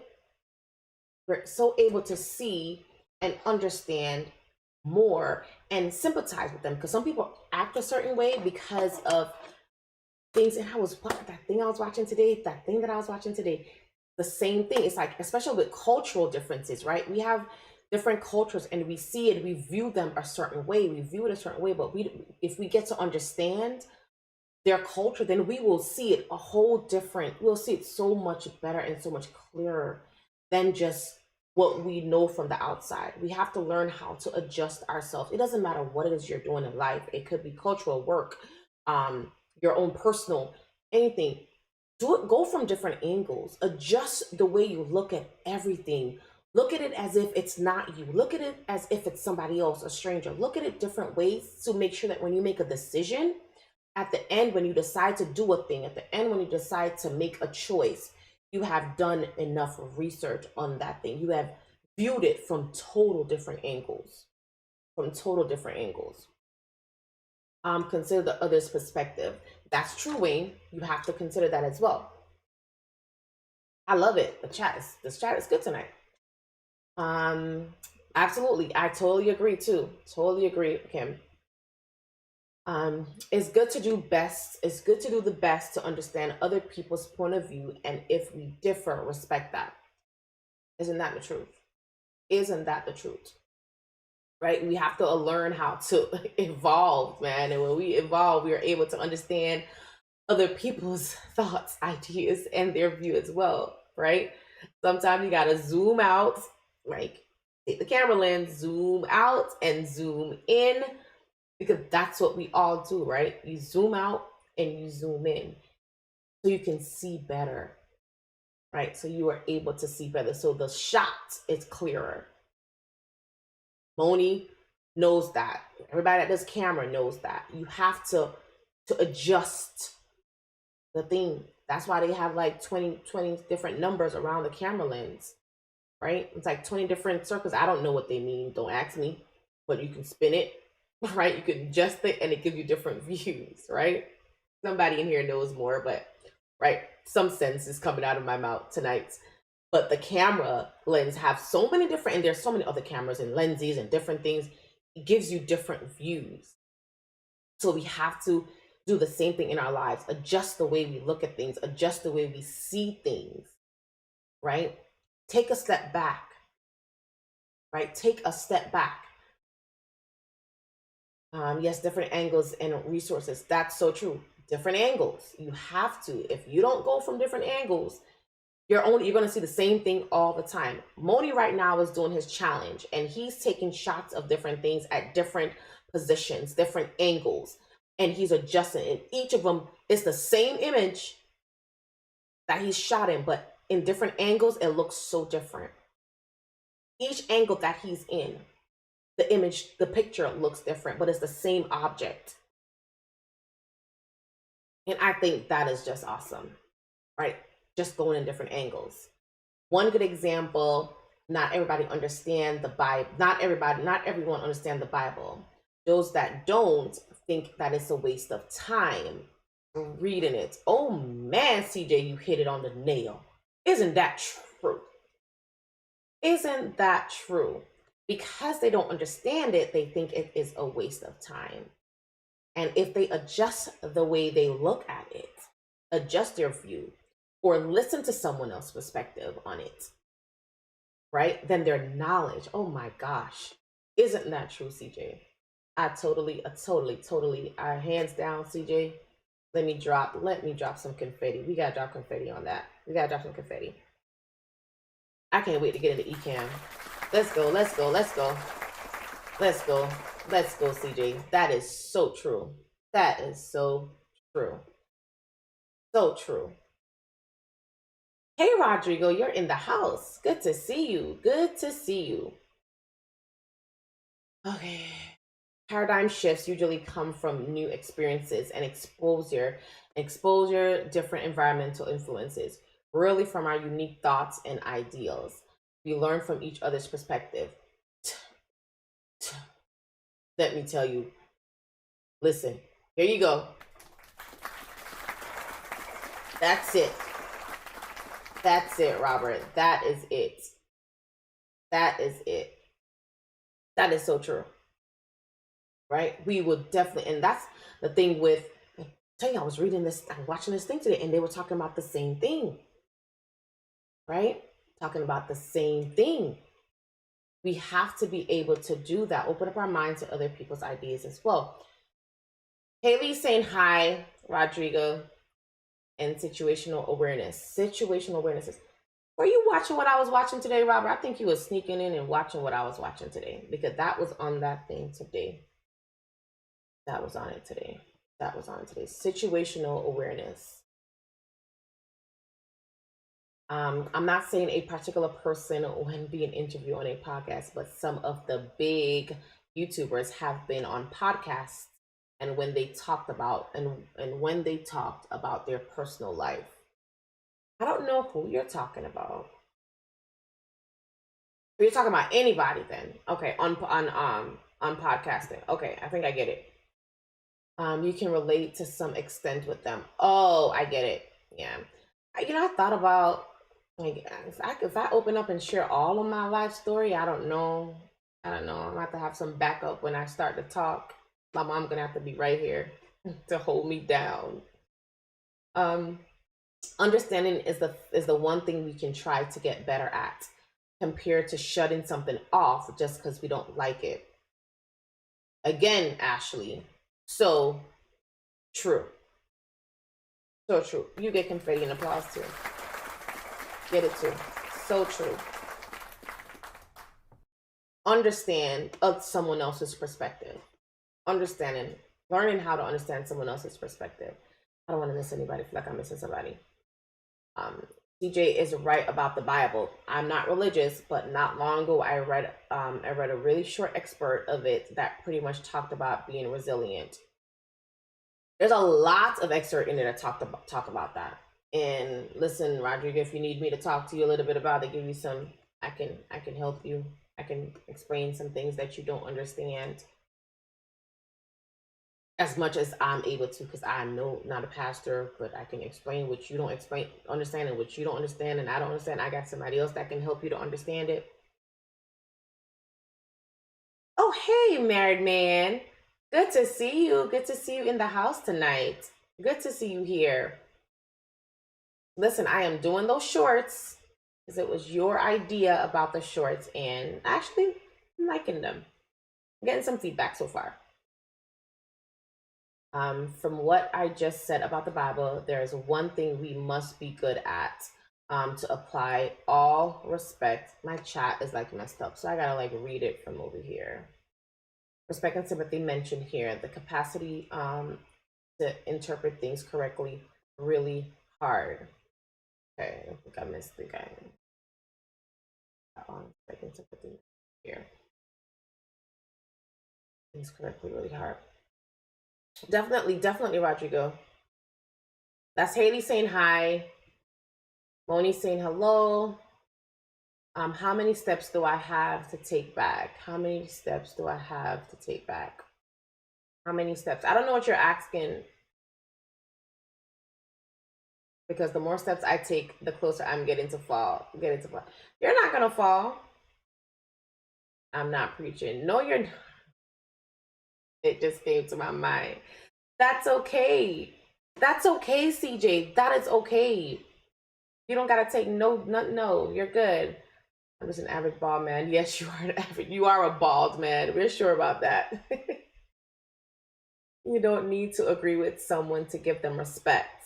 We're so able to see and understand more and sympathize with them, because some people act a certain way because of things. And that thing I was watching today, the same thing. It's like, especially with cultural differences, right? We have different cultures, and we see it, we view them a certain way, but if we get to understand their culture, then we will see it we'll see it so much better and so much clearer than just what we know from the outside. We have to learn how to adjust ourselves. It doesn't matter what it is you're doing in life. It could be cultural, work, your own personal, anything. Go from different angles. Adjust the way you look at everything. Look at it as if it's not you. Look at it as if it's somebody else, a stranger. Look at it different ways to make sure that when you make a decision, at the end, when you decide to do a thing, at the end, when you decide to make a choice, you have done enough research on that thing. You have viewed it from total different angles, Consider the other's perspective. That's true, Wayne. You have to consider that as well. I love it. This chat is good tonight. Absolutely. I totally agree too. Totally agree, Kim. It's good to do best. It's good to do the best to understand other people's point of view, and if we differ, respect that. Isn't that the truth? Isn't that the truth? Right? We have to learn how to evolve, man. And when we evolve, we are able to understand other people's thoughts, ideas, and their view as well, right? Sometimes you gotta zoom out, like take the camera lens, zoom out and zoom in, because that's what we all do, right? You zoom out and you zoom in so you can see better, right? So you are able to see better. So the shot is clearer. Moni knows that. Everybody that does camera knows that. You have to adjust the thing. That's why they have like 20 different numbers around the camera lens, right? It's like 20 different circles. I don't know what they mean. Don't ask me, but you can spin it, right? You can adjust it and it gives you different views, right? Somebody in here knows more, but right, some sense is coming out of my mouth tonight. But the camera lens have so many different, and there's so many other cameras and lenses and different things. It gives you different views. So we have to do the same thing in our lives. Adjust the way we look at things, adjust the way we see things, right? Take a step back, right? Take a step back. Yes, different angles and resources. That's so true. Different angles. You have to. If you don't go from different angles, you're going to see the same thing all the time. Moni right now is doing his challenge, and he's taking shots of different things at different positions, different angles, and he's adjusting. And each of them is the same image that he's shot in, but in different angles, it looks so different. Each angle that he's in, the image, the picture looks different, but it's the same object. And I think that is just awesome, right? Just going in different angles. One good example, not everybody understand the Bible. Not everyone understand the Bible. Those that don't think that it's a waste of time reading it. Oh man, CJ, you hit it on the nail. Isn't that true? Isn't that true? Because they don't understand it, they think it is a waste of time. And if they adjust the way they look at it, adjust their view, or listen to someone else's perspective on it, right? Then their knowledge, oh my gosh, isn't that true, CJ? I totally, hands down, CJ. Let me drop some confetti. We gotta drop confetti on that. We gotta drop some confetti. I can't wait to get into eCam. Let's go, CJ. That is so true. That is so true. So true. Hey, Rodrigo, you're in the house. Good to see you. Good to see you. Okay. Paradigm shifts usually come from new experiences and exposure, different environmental influences, really from our unique thoughts and ideals. We learn from each other's perspective. Let me tell you. Listen, here you go. That's it. That's it, Robert. That is it. That is it. That is so true. Right? We would definitely, and that's the thing with, I tell you, I was watching this thing today, and they were talking about the same thing. Right? Talking about the same thing. We have to be able to do that. Open up our minds to other people's ideas as well. Haley's saying hi, Rodrigo. And situational awareness. Were you watching what I was watching today, Robert? I think you were sneaking in and watching what I was watching today, because that was on that thing today. That was on it today. Situational awareness. I'm not saying a particular person when being interviewed on a podcast, but some of the big YouTubers have been on podcasts and when they talked about and when they talked about their personal life. I don't know who you're talking about. You're talking about anybody then. Okay, on podcasting. Okay, I think I get it. You can relate to some extent with them. Oh, I get it. Yeah. I thought about, like, if I open up and share all of my life story, I don't know. I'm gonna have to have some backup when I start to talk. My mom's gonna have to be right here to hold me down. Um, Understanding is the one thing we can try to get better at, compared to shutting something off just because we don't like it. Again, Ashley, so true. So true. You get confetti and applause too. Get it too. So true. Understand someone else's perspective. Learning how to understand someone else's perspective. I don't want to miss anybody. I feel like I'm missing somebody. CJ is right about the Bible. I'm not religious, but not long ago I read a really short excerpt of it that pretty much talked about being resilient. There's a lot of excerpt in there that talk about that. And listen, Rodrigo, if you need me to talk to you a little bit about it, give you some, I can help you. I can explain some things that you don't understand as much as I'm able to, because I'm not a pastor, but I can explain what you don't understand, and what you don't understand and I don't understand. I got somebody else that can help you to understand it. Oh, hey, married man. Good to see you. Good to see you in the house tonight. Good to see you here. Listen, I am doing those shorts because it was your idea about the shorts, and actually I'm liking them. I'm getting some feedback so far. From what I just said about the Bible, there is one thing we must be good at, to apply all respect. My chat is like messed up, so I gotta like read it from over here. Respect and sympathy mentioned here. The capacity to interpret things correctly, really hard. Okay, I think I missed the guy. Respect and sympathy here. Things correctly, really hard. Definitely, Rodrigo. That's Haley saying hi. Moni saying hello. How many steps do I have to take back? How many steps do I have to take back? How many steps? I don't know what you're asking, because the more steps I take, the closer I'm getting to fall. You're not gonna fall. I'm not preaching. No, you're not. It just came to my mind. That's okay. That's okay, CJ. That is okay. You don't gotta take no. You're good. I'm just an average bald man. Yes, you are an average. You are a bald man. We're sure about that. You don't need to agree with someone to give them respect.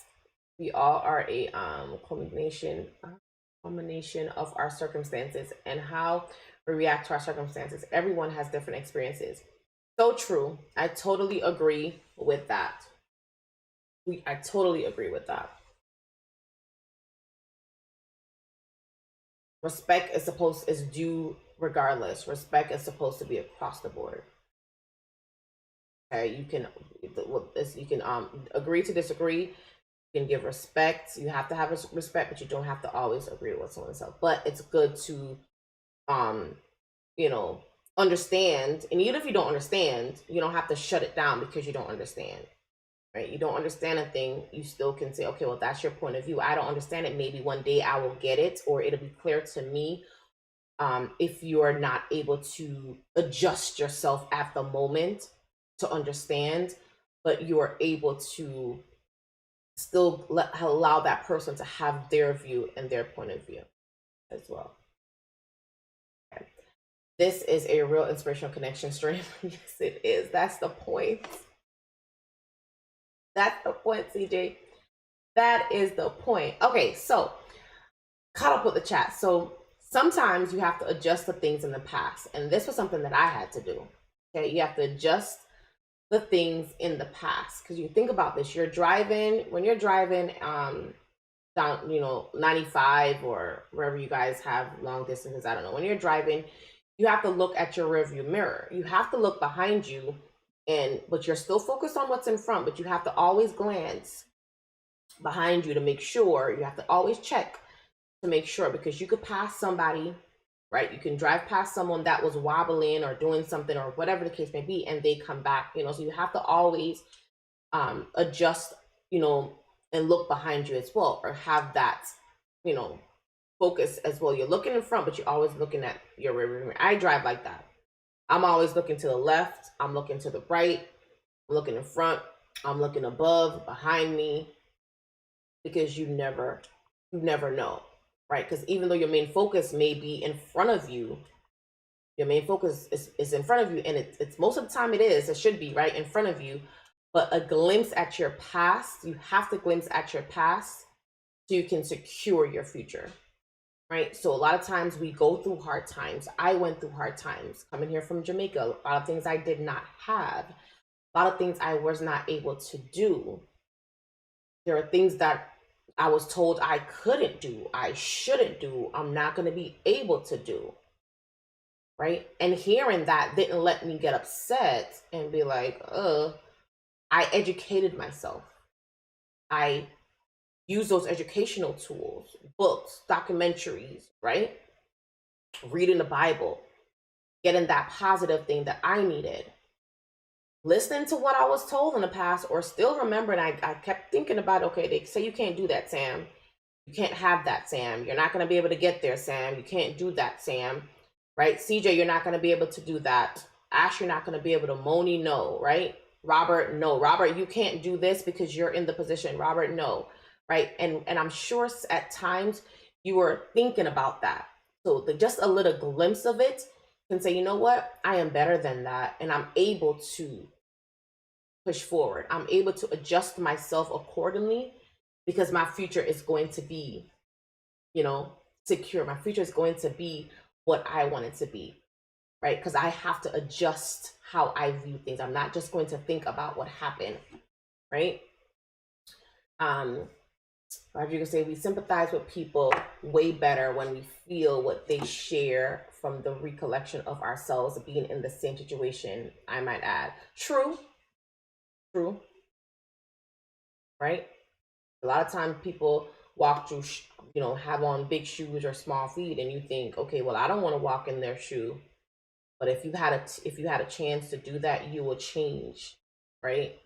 We all are a combination of our circumstances and how we react to our circumstances. Everyone has different experiences. So true. I totally agree with that. I totally agree with that. Respect is due regardless. Respect is supposed to be across the board. Okay, you can agree to disagree. You can give respect. You have to have respect, but you don't have to always agree with someone else. But it's good to understand. And even if you don't understand, you don't have to shut it down because you don't understand. Right? You don't understand a thing, you still can say, okay, well, that's your point of view. I don't understand it. Maybe one day I will get it, or it'll be clear to me. If you're not able to adjust yourself at the moment to understand, but you're able to still allow that person to have their view and their point of view as well. Okay. This is a real inspirational connection stream. Yes, it is. That's the point. That's the point, CJ. That is the point. Okay, so caught up with the chat. So sometimes you have to adjust the things in the past. And this was something that I had to do. Okay, you have to adjust the things in the past. Because you think about this, when you're driving down, 95 or wherever you guys have long distances, I don't know. When you're driving, you have to look at your rearview mirror. You have to look behind you but you're still focused on what's in front, but you have to always glance behind you to make sure. You have to always check to make sure, because you could pass somebody, right? You can drive past someone that was wobbling or doing something or whatever the case may be, and they come back, so you have to always adjust, and look behind you as well, or have that, focus as well. You're looking in front, but you're always looking at your rear mirror. I drive like that. I'm always looking to the left. I'm looking to the right. I'm looking in front. I'm looking above, behind me, because you never know, right? Because even though your main focus may be in front of you, your main focus is in front of you, and it's most of the time it should be right in front of you. But a glimpse at your past, you have to glimpse at your past so you can secure your future, right? So a lot of times we go through hard times. I went through hard times coming here from Jamaica. A lot of things I did not have, a lot of things I was not able to do. There are things that I was told I couldn't do, I shouldn't do, I'm not going to be able to do, right? And hearing that didn't let me get upset and be like, I educated myself. I use those educational tools, books, documentaries, right? Reading the Bible, getting that positive thing that I needed, listening to what I was told in the past, or still remembering. I kept thinking about, okay, they say you can't do that, Sam. You can't have that, Sam. You're not going to be able to get there, Sam. You can't do that, Sam. Right? CJ, you're not going to be able to do that. Ash, you're not going to be able to. Moni, no, right? Robert, no. Robert, you can't do this because you're in the position. Robert, no. Right? And I'm sure at times you were thinking about that. So just a little glimpse of it can say, you know what? I am better than that. And I'm able to push forward. I'm able to adjust myself accordingly, because my future is going to be, secure. My future is going to be what I want it to be, right? Because I have to adjust how I view things. I'm not just going to think about what happened, right? Rodrigo say we sympathize with people way better when we feel what they share from the recollection of ourselves being in the same situation, I might add. True, right? A lot of times people walk through, have on big shoes or small feet, and you think, okay, well, I don't want to walk in their shoe. But if you had a chance to do that, you will change, right?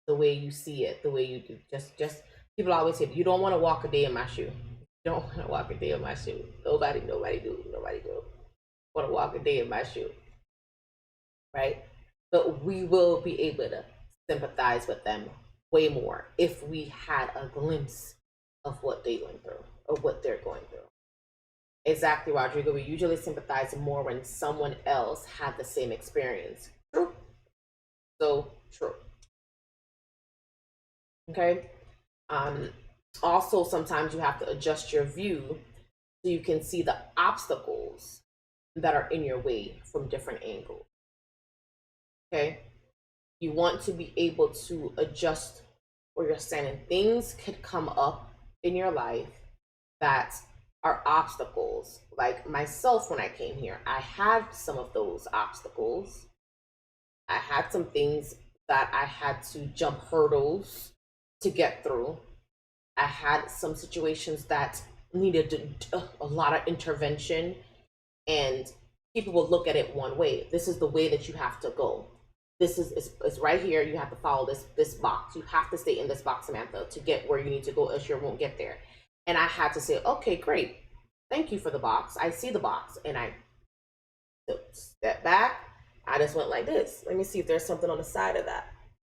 The way you see it, the way you do. Just people always say, you don't want to walk a day in my shoe. You don't want to walk a day in my shoe. Nobody do. Want to walk a day in my shoe, right? But we will be able to sympathize with them way more if we had a glimpse of what they went through or what they're going through. Exactly, Rodrigo. We usually sympathize more when someone else had the same experience. True. So true. Okay. Also, sometimes you have to adjust your view so you can see the obstacles that are in your way from different angles. Okay. You want to be able to adjust where you're standing. Things could come up in your life that are obstacles. Like myself, when I came here, I had some of those obstacles. I had some things that I had to jump hurdles to get through. I had some situations that needed a lot of intervention, and people will look at it one way. This is the way that you have to go. This is right here. You have to follow this box. You have to stay in this box, Samantha, to get where you need to go, else you won't get there. And I had to say, okay, great. Thank you for the box. I see the box. And I step back. I just went like this. Let me see if there's something on the side of that.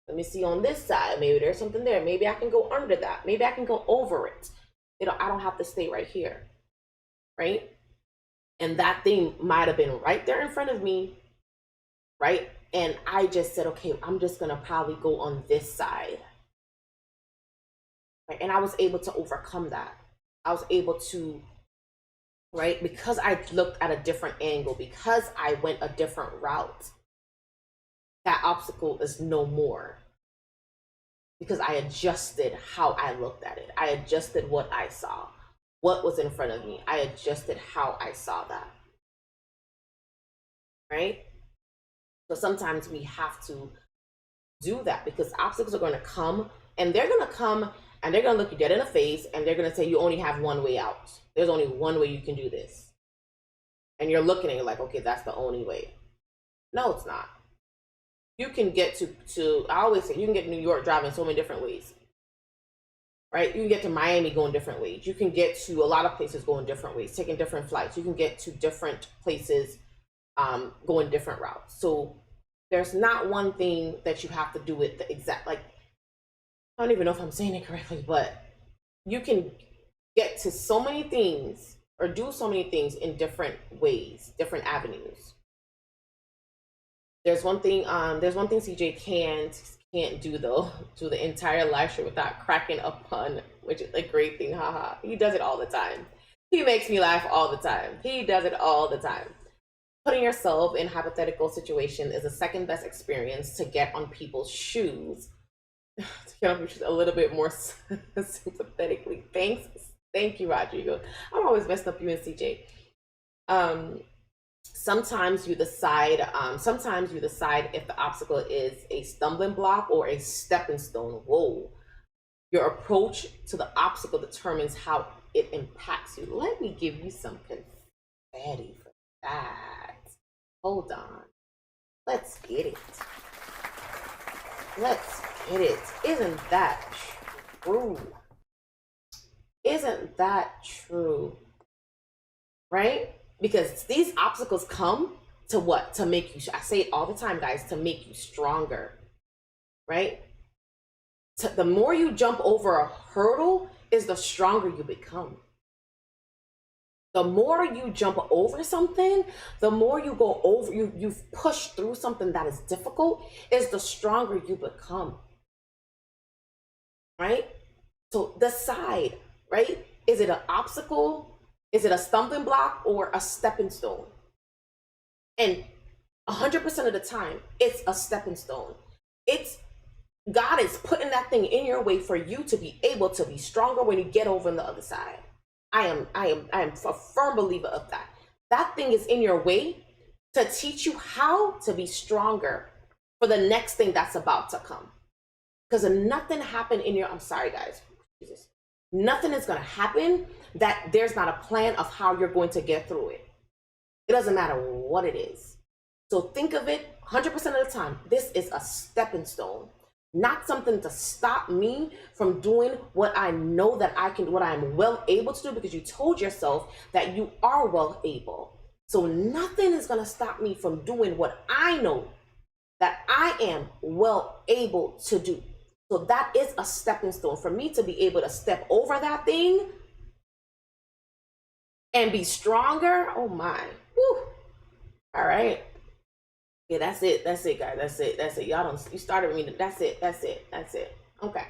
Let me see on this side. Maybe there's something there. Maybe I can go under that. Maybe I can go over it. I don't have to stay right here. Right? And that thing might have been right there in front of me. Right? And I just said, okay, I'm just going to probably go on this side. Right? And I was able to overcome that. I was able to, right? Because I looked at a different angle, because I went a different route, that obstacle is no more. Because I adjusted how I looked at it. I adjusted what I saw, what was in front of me. I adjusted how I saw that. Right? So sometimes we have to do that because obstacles are going to come, and they're going to come and they're going to look you dead in the face, and they're going to say you only have one way out. There's only one way you can do this. And you're looking at it like, okay, that's the only way. No, it's not. You can get to I always say you can get to New York driving so many different ways. Right? You can get to Miami going different ways. You can get to a lot of places going different ways, taking different flights. You can get to different places going different routes. So there's not one thing that you have to do it the exact, like, I don't even know if I'm saying it correctly, but you can get to so many things or do so many things in different ways, different avenues. There's one thing CJ can't do though, do the entire live stream without cracking a pun, which is a great thing, haha. He does it all the time. He makes me laugh all the time. He does it all the time. Putting yourself in hypothetical situation is the second best experience to get on people's shoes. To get on people's shoes a little bit more sympathetically. Thank you, Rodrigo. I'm always messing up you and CJ. Sometimes you decide if the obstacle is a stumbling block or a stepping stone. Whoa. Your approach to the obstacle determines how it impacts you. Let me give you some confetti for that. Hold on. Let's get it. Let's get it. Isn't that true? Isn't that true? Right? Because these obstacles come to what? To make you, I say it all the time, guys, to make you stronger, right? The more you jump over a hurdle is the stronger you become. The more you jump over something, the more you go over, you've pushed through something that is difficult, is the stronger you become, right? So decide, right? Is it an obstacle? Is it a stumbling block or a stepping stone? And 100% of the time, it's a stepping stone. God is putting that thing in your way for you to be able to be stronger when you get over on the other side. I am a firm believer of that. That thing is in your way to teach you how to be stronger for the next thing that's about to come. Because nothing happened in your, I'm sorry guys, Jesus. Nothing is going to happen that there's not a plan of how you're going to get through it. It doesn't matter what it is. So think of it 100% of the time. This is a stepping stone, not something to stop me from doing what I know that I can, what I'm well able to do, because you told yourself that you are well able. So nothing is going to stop me from doing what I know that I am well able to do. So that is a stepping stone for me to be able to step over that thing and be stronger. Oh my. Woo. All right. Yeah, that's it. That's it, guys. That's it. That's it. You started me. That's it. That's it. That's it. Okay.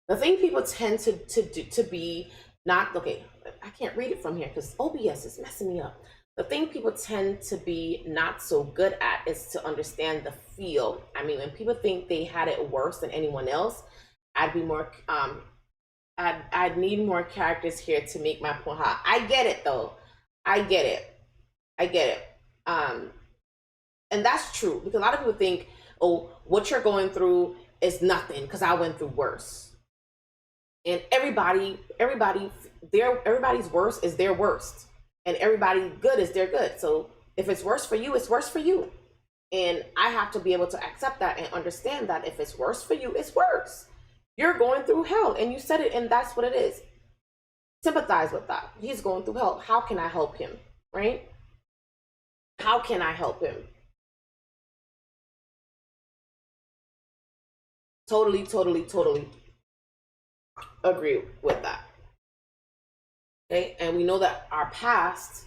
The thing people tend to be not, okay, I can't read it from here because OBS is messing me up. The thing people tend to be not so good at is to understand the feel. I mean, when people think they had it worse than anyone else, I'd be more, I'd need more characters here to make my point. I get it though. I get it. I get it. And that's true because a lot of people think, oh, what you're going through is nothing because I went through worse. And everybody's worst is their worst. And everybody good is their good. So if it's worse for you, it's worse for you. And I have to be able to accept that and understand that if it's worse for you, it's worse. You're going through hell and you said it and that's what it is. Sympathize with that. He's going through hell. How can I help him? Right? How can I help him? Totally agree with that. Okay, and we know that our past,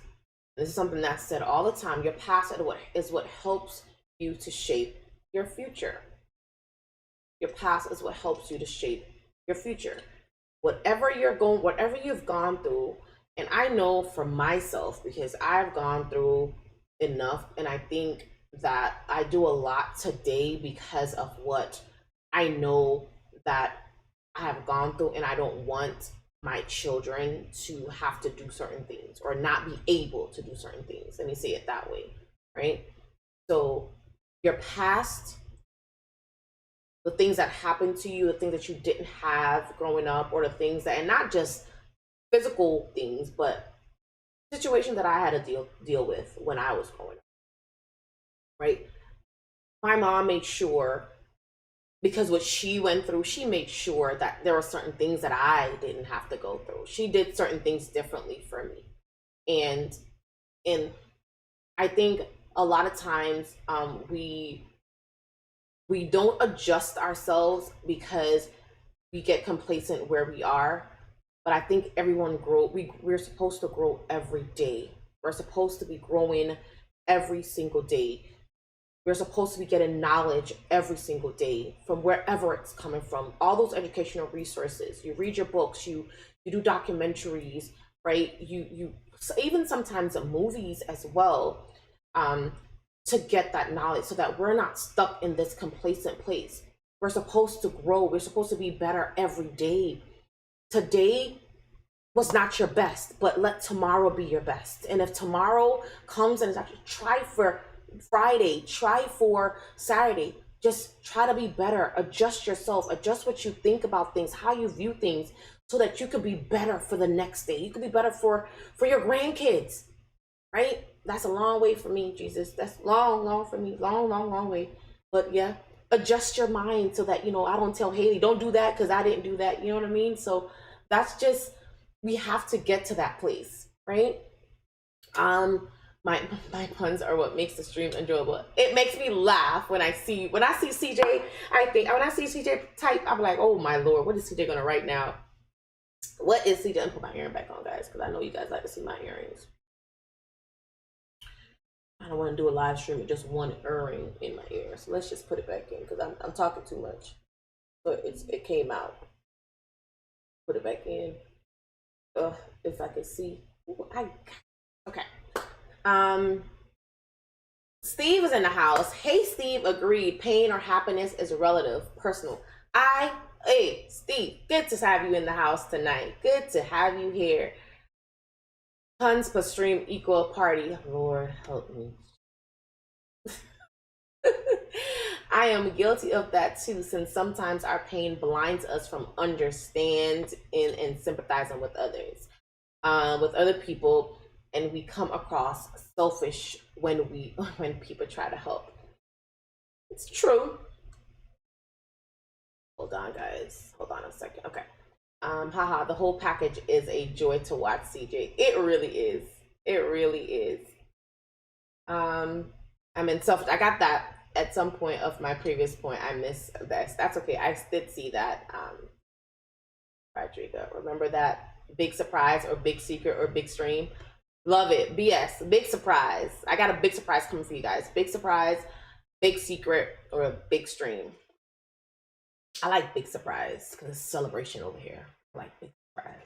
this is something that's said all the time, your past is what helps you to shape your future. Your past is what helps you to shape your future. Whatever you've gone through, and I know for myself, because I've gone through enough, and I think that I do a lot today because of what I know that I have gone through, and I don't want my children to have to do certain things or not be able to do certain things. Let me say it that way, right? So your past, the things that happened to you, the things that you didn't have growing up, or the things that, and not just physical things, but situations that I had to deal with when I was growing up, right? My mom made sure, because what she went through, she made sure that there were certain things that I didn't have to go through. She did certain things differently for me. And I think a lot of times we don't adjust ourselves because we get complacent where we are. But I think everyone we're supposed to grow every day. We're supposed to be growing every single day. We're supposed to be getting knowledge every single day from wherever it's coming from. All those educational resources. You read your books, you do documentaries, right? You even sometimes movies as well, to get that knowledge so that we're not stuck in this complacent place. We're supposed to grow. We're supposed to be better every day. Today was not your best, but let tomorrow be your best. And if tomorrow comes and it's actually, try for Friday, try for Saturday, just try to be better. Adjust yourself, adjust what you think about things, how you view things, so that you could be better for the next day. You could be better for your grandkids, right? That's a long way for me, Jesus. That's long for me. Long way. But yeah, adjust your mind so that, I don't tell Haley, don't do that because I didn't do that. You know what I mean? So that's just, we have to get to that place, right? My puns are what makes the stream enjoyable. It makes me laugh when I see CJ. When I see CJ type, I'm like, oh my Lord, what is CJ gonna write now? What is CJ? I'm gonna put my earring back on, guys, because I know you guys like to see my earrings. I don't want to do a live stream with just one earring in my ear, so let's just put it back in because I'm talking too much. But it came out. Put it back in. If I can see. Ooh, okay. Steve is in the house. Hey, Steve agreed. Pain or happiness is relative, personal. Hey, Steve, good to have you in the house tonight. Good to have you here. Puns per stream equal party. Lord help me. I am guilty of that too, since sometimes our pain blinds us from understanding and sympathizing with others, with other people, and we come across selfish when people try to help. It's true. Hold on, guys. Hold on a second. Okay. Haha, the whole package is a joy to watch, CJ. It really is. It really is. I mean, selfish. I got that at some point of my previous point. I missed this. That's okay. I did see that. Rodrigo, remember that big surprise or big secret or big stream? Love it. BS. Big surprise. I got a big surprise coming for you guys. Big surprise, big secret, or a big stream. I like big surprise because it's celebration over here. I like big surprise.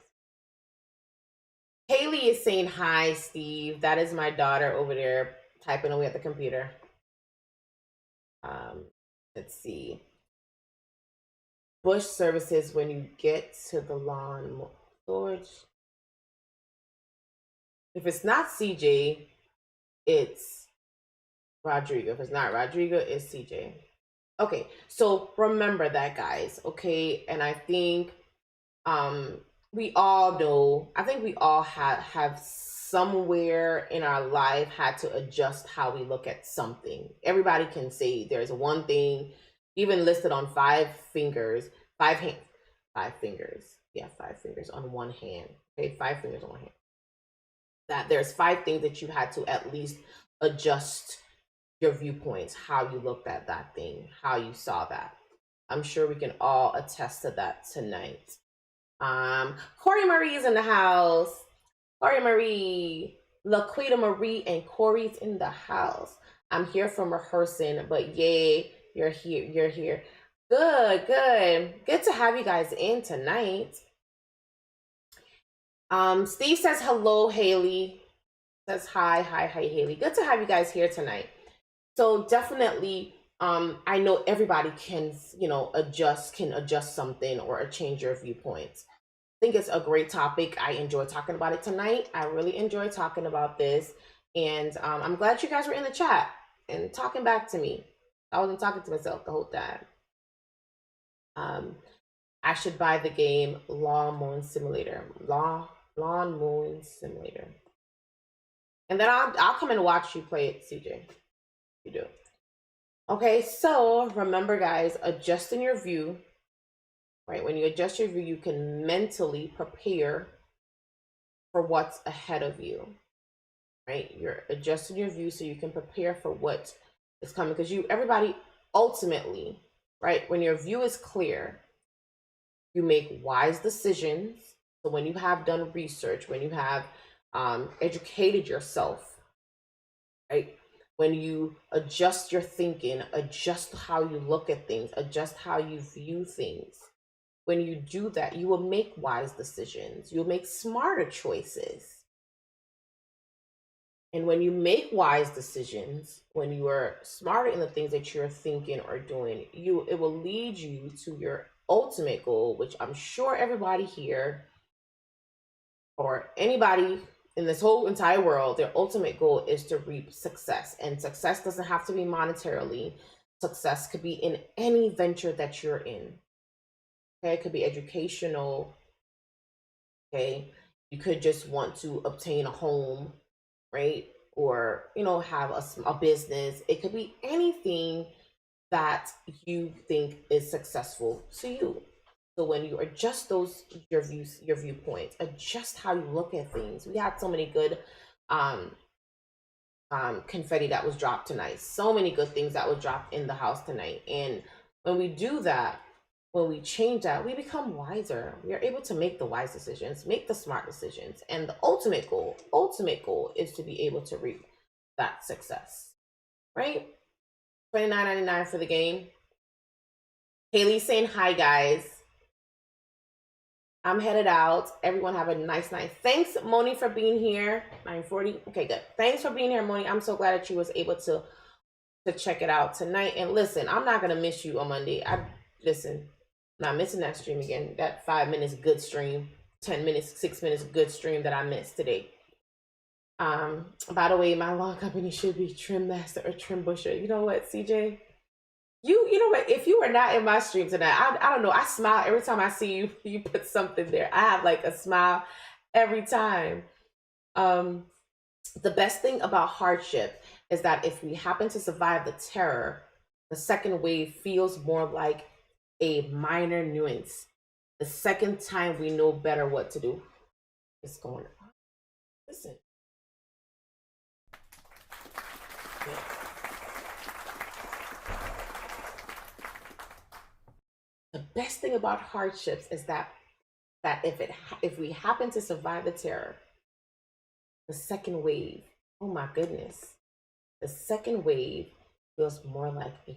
Haley is saying hi, Steve. That is my daughter over there typing away at the computer. Let's see. Bush services when you get to the lawn storage. If it's not CJ, it's Rodrigo. If it's not Rodrigo, it's CJ. Okay, so remember that, guys, okay? And I think we all know, I think we all have somewhere in our life had to adjust how we look at something. Everybody can say there's one thing, even listed on 5 fingers, 5 fingers. Yeah, 5 fingers on one hand. Okay, 5 fingers on one hand. That there's 5 things that you had to at least adjust your viewpoints, how you looked at that thing, how you saw that. I'm sure we can all attest to that tonight. Corey Marie is in the house. Corey Marie, Laquita Marie, and Corey's in the house. I'm here from rehearsing, but yay, you're here. You're here. Good to have you guys in tonight. Steve says hello, Haley. Says hi, Haley. Good to have you guys here tonight. So definitely, I know everybody can, adjust something or change your viewpoints. I think it's a great topic. I enjoy talking about it tonight. I really enjoy talking about this. And I'm glad you guys were in the chat. and talking back to me. I wasn't talking to myself the whole time. I should buy the game Lawn Mowing Simulator. Lawn Mowing Simulator. And then I'll come and watch you play it, CJ. You do. Okay, so remember, guys, adjusting your view. Right, when you adjust your view, you can mentally prepare for what's ahead of you. Right, you're adjusting your view so you can prepare for what is coming. Because everybody ultimately, right, when your view is clear, you make wise decisions. So when you have done research, when you have educated yourself, right, when you adjust your thinking, adjust how you look at things, adjust how you view things. When you do that, you will make wise decisions. You'll make smarter choices. And when you make wise decisions, when you are smarter in the things that you're thinking or doing, it will lead you to your ultimate goal, which I'm sure everybody here or anybody in this whole entire world, their ultimate goal is to reap success. And success doesn't have to be monetarily. Success could be in any venture that you're in. Okay, it could be educational. Okay, you could just want to obtain a home, right? Or, have a business. It could be anything that you think is successful to you. So when you adjust your viewpoints, adjust how you look at things. We had so many good confetti that was dropped tonight. So many good things that was dropped in the house tonight. And when we do that, when we change that, we become wiser. We are able to make the wise decisions, make the smart decisions. And the ultimate goal is to be able to reap that success, right? $29.99 for the game. Haley's saying hi, guys. I'm headed out. Everyone have a nice night. Thanks, Moni, for being here. 9:40. Okay, good. Thanks for being here, Moni. I'm so glad that you was able to check it out tonight. And listen, I'm not gonna miss you on Monday. Listen, I'm not missing that stream again. That 5 minutes good stream, 10 minutes, 6 minutes good stream that I missed today. By the way, my lawn company should be Trim Master or Trim Busher. You know what, CJ? You know what? If you were not in my stream tonight, I don't know. I smile every time I see you. You put something there. I have like a smile every time. The best thing about hardship is that if we happen to survive the terror, the second wave feels more like a minor nuance. The second time we know better what to do. It's going on. Listen. The best thing about hardships is that if we happen to survive the terror, the second wave, oh my goodness, the second wave feels more like a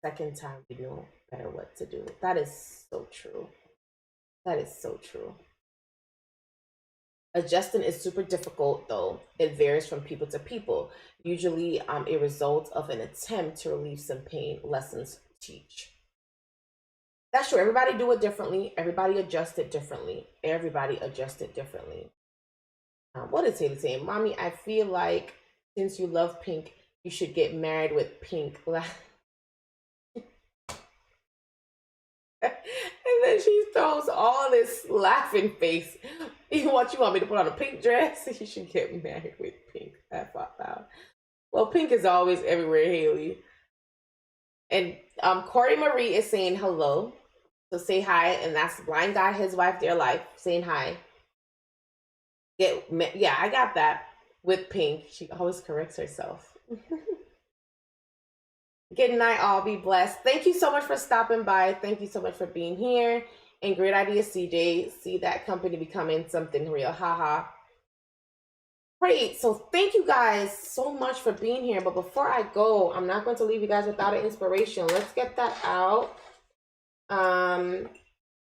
second time we know better what to do. That is so true. That is so true. Adjusting is super difficult, though. It varies from people to people. Usually a result of an attempt to relieve some pain. Lessons teach. That's true. Everybody do it differently. Everybody adjust it differently. Everybody adjust it differently. What is he saying? Mommy, I feel like since you love pink, you should get married with pink. And then she throws all this laughing face. What, you want me to put on a pink dress? You should get married with pink. That's out. Well, pink is always everywhere, Haley. And Corey Marie is saying hello. So say hi, and that's Blind Guy, his wife, their life, saying hi. Yeah, I got that with pink. She always corrects herself. Good night, all. Be blessed. Thank you so much for stopping by. Thank you so much for being here. And great idea, CJ. See that company becoming something real. Haha. Great. So thank you guys so much for being here. But before I go, I'm not going to leave you guys without an inspiration. Let's get that out. I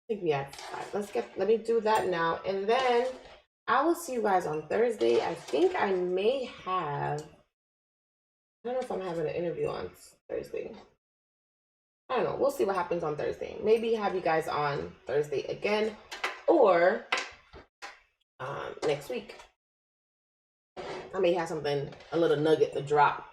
think we have 5. Let me do that now. And then I will see you guys on Thursday. I think I may have, I don't know if I'm having an interview on Thursday. I don't know. We'll see what happens on Thursday. Maybe have you guys on Thursday again or next week. I may have something, a little nugget to drop.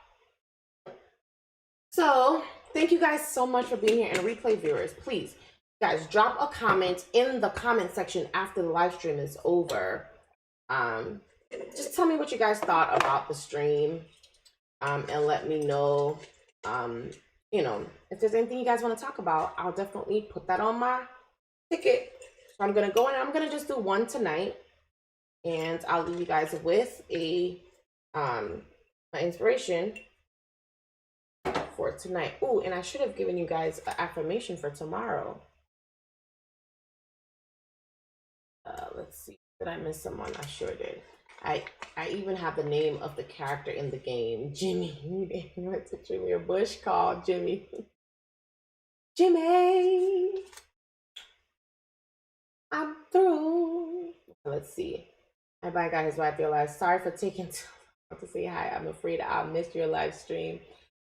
So thank you guys so much for being here. And replay viewers, please, guys, drop a comment in the comment section after the live stream is over. Just tell me what you guys thought about the stream, and let me know, you know, if there's anything you guys want to talk about. I'll definitely put that on my ticket. So I'm gonna go and I'm gonna just do one tonight, and I'll leave you guys with a my inspiration for tonight. Oh, and I should have given you guys an affirmation for tomorrow. Let's see. Did I miss someone? I sure did. I even have the name of the character in the game, Jimmy. He went to Jimmy, a bush called Jimmy. Jimmy, I'm through. Let's see. My bye guys, wife realized. Sorry for taking too long to say hi. I'm afraid I'll miss your live stream.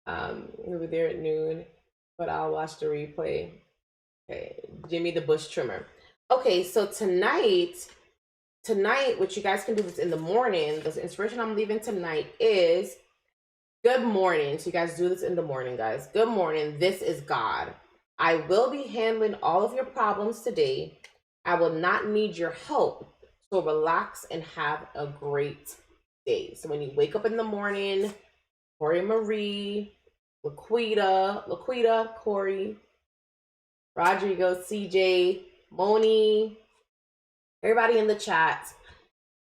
We were there at noon, but I'll watch the replay. Okay, Jimmy the bush trimmer. Okay, so tonight, what you guys can do this in the morning, the inspiration I'm leaving tonight is good morning. So you guys do this in the morning, guys. Good morning. This is God. I will be handling all of your problems today. I will not need your help. So relax and have a great day. So when you wake up in the morning, Corey Marie, Laquita, Corey, Rodrigo, CJ, Moni, everybody in the chat,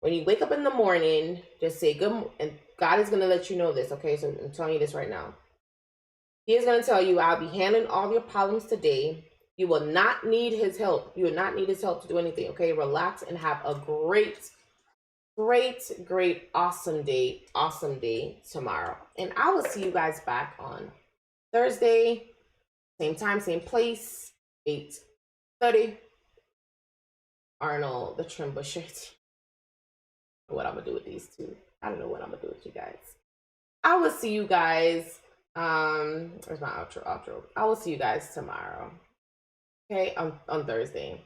when you wake up in the morning, just say good, and God is going to let you know this, okay? So I'm telling you this right now. He is going to tell you, I'll be handling all your problems today. You will not need his help. You will not need his help to do anything, okay? Relax and have a great, awesome day tomorrow. And I will see you guys back on Thursday, same time, same place, 8:30. Arnold, the trim bushes. What I'm gonna do with these two. I don't know what I'm gonna do with you guys. I will see you guys. Where's my outro? I will see you guys tomorrow. Okay, on Thursday.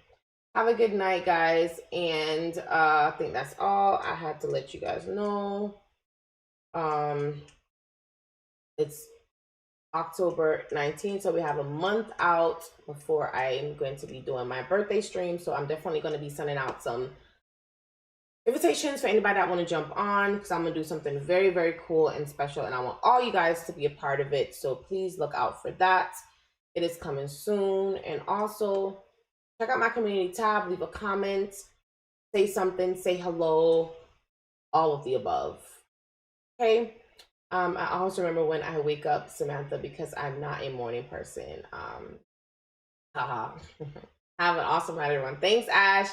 Have a good night, guys. And I think that's all I had to let you guys know. It's October 19th, so we have a month out before I'm going to be doing my birthday stream. So I'm definitely going to be sending out some invitations for anybody that want to jump on, because I'm going to do something very, very cool and special, and I want all you guys to be a part of it. So please look out for that. It is coming soon. And also check out my community tab, leave a comment, say something, say hello, all of the above. Okay. I always remember when I wake up, Samantha, because I'm not a morning person. Haha. Have an awesome night, everyone. Thanks, Ash.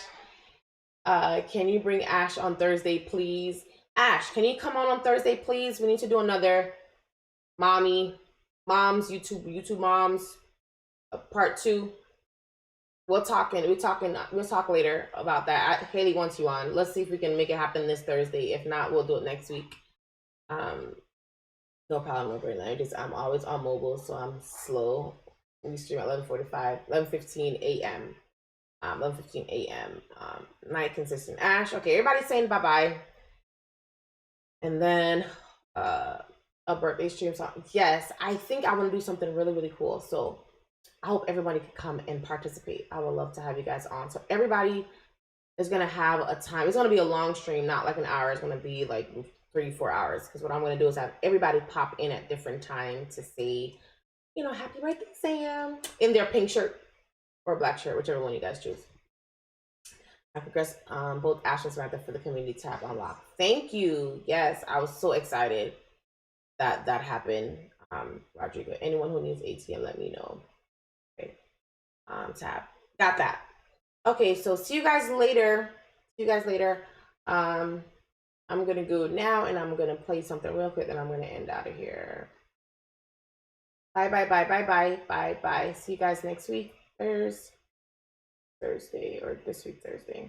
Can you bring Ash on Thursday, please? Ash, can you come on Thursday, please? We need to do another moms, YouTube moms, part 2. We'll talk later about that. Haley wants you on. Let's see if we can make it happen this Thursday. If not, we'll do it next week. No problem, no brain languages. I'm always on mobile, so I'm slow. We stream at 11:15 a.m. 11:15 a.m. Night consistent. Ash. Okay, everybody's saying bye-bye. And then a birthday stream song. Yes, I think I want to do something really, really cool. So I hope everybody can come and participate. I would love to have you guys on. So everybody is going to have a time. It's going to be a long stream, not like an hour. It's going to be like 3-4 hours, because what I'm going to do is have everybody pop in at different times to say, you know, happy birthday, Sam, in their pink shirt or black shirt, whichever one you guys choose. I progressed both Ash and Samantha for the community tab unlocked. Thank you. Yes, I was so excited that that happened. Rodrigo, anyone who needs ATM, let me know. Okay. Tab. Got that. Okay, so see you guys later. I'm gonna go now and I'm gonna play something real quick, and I'm gonna end out of here. Bye. See you guys next week, Thursday, or this week, Thursday.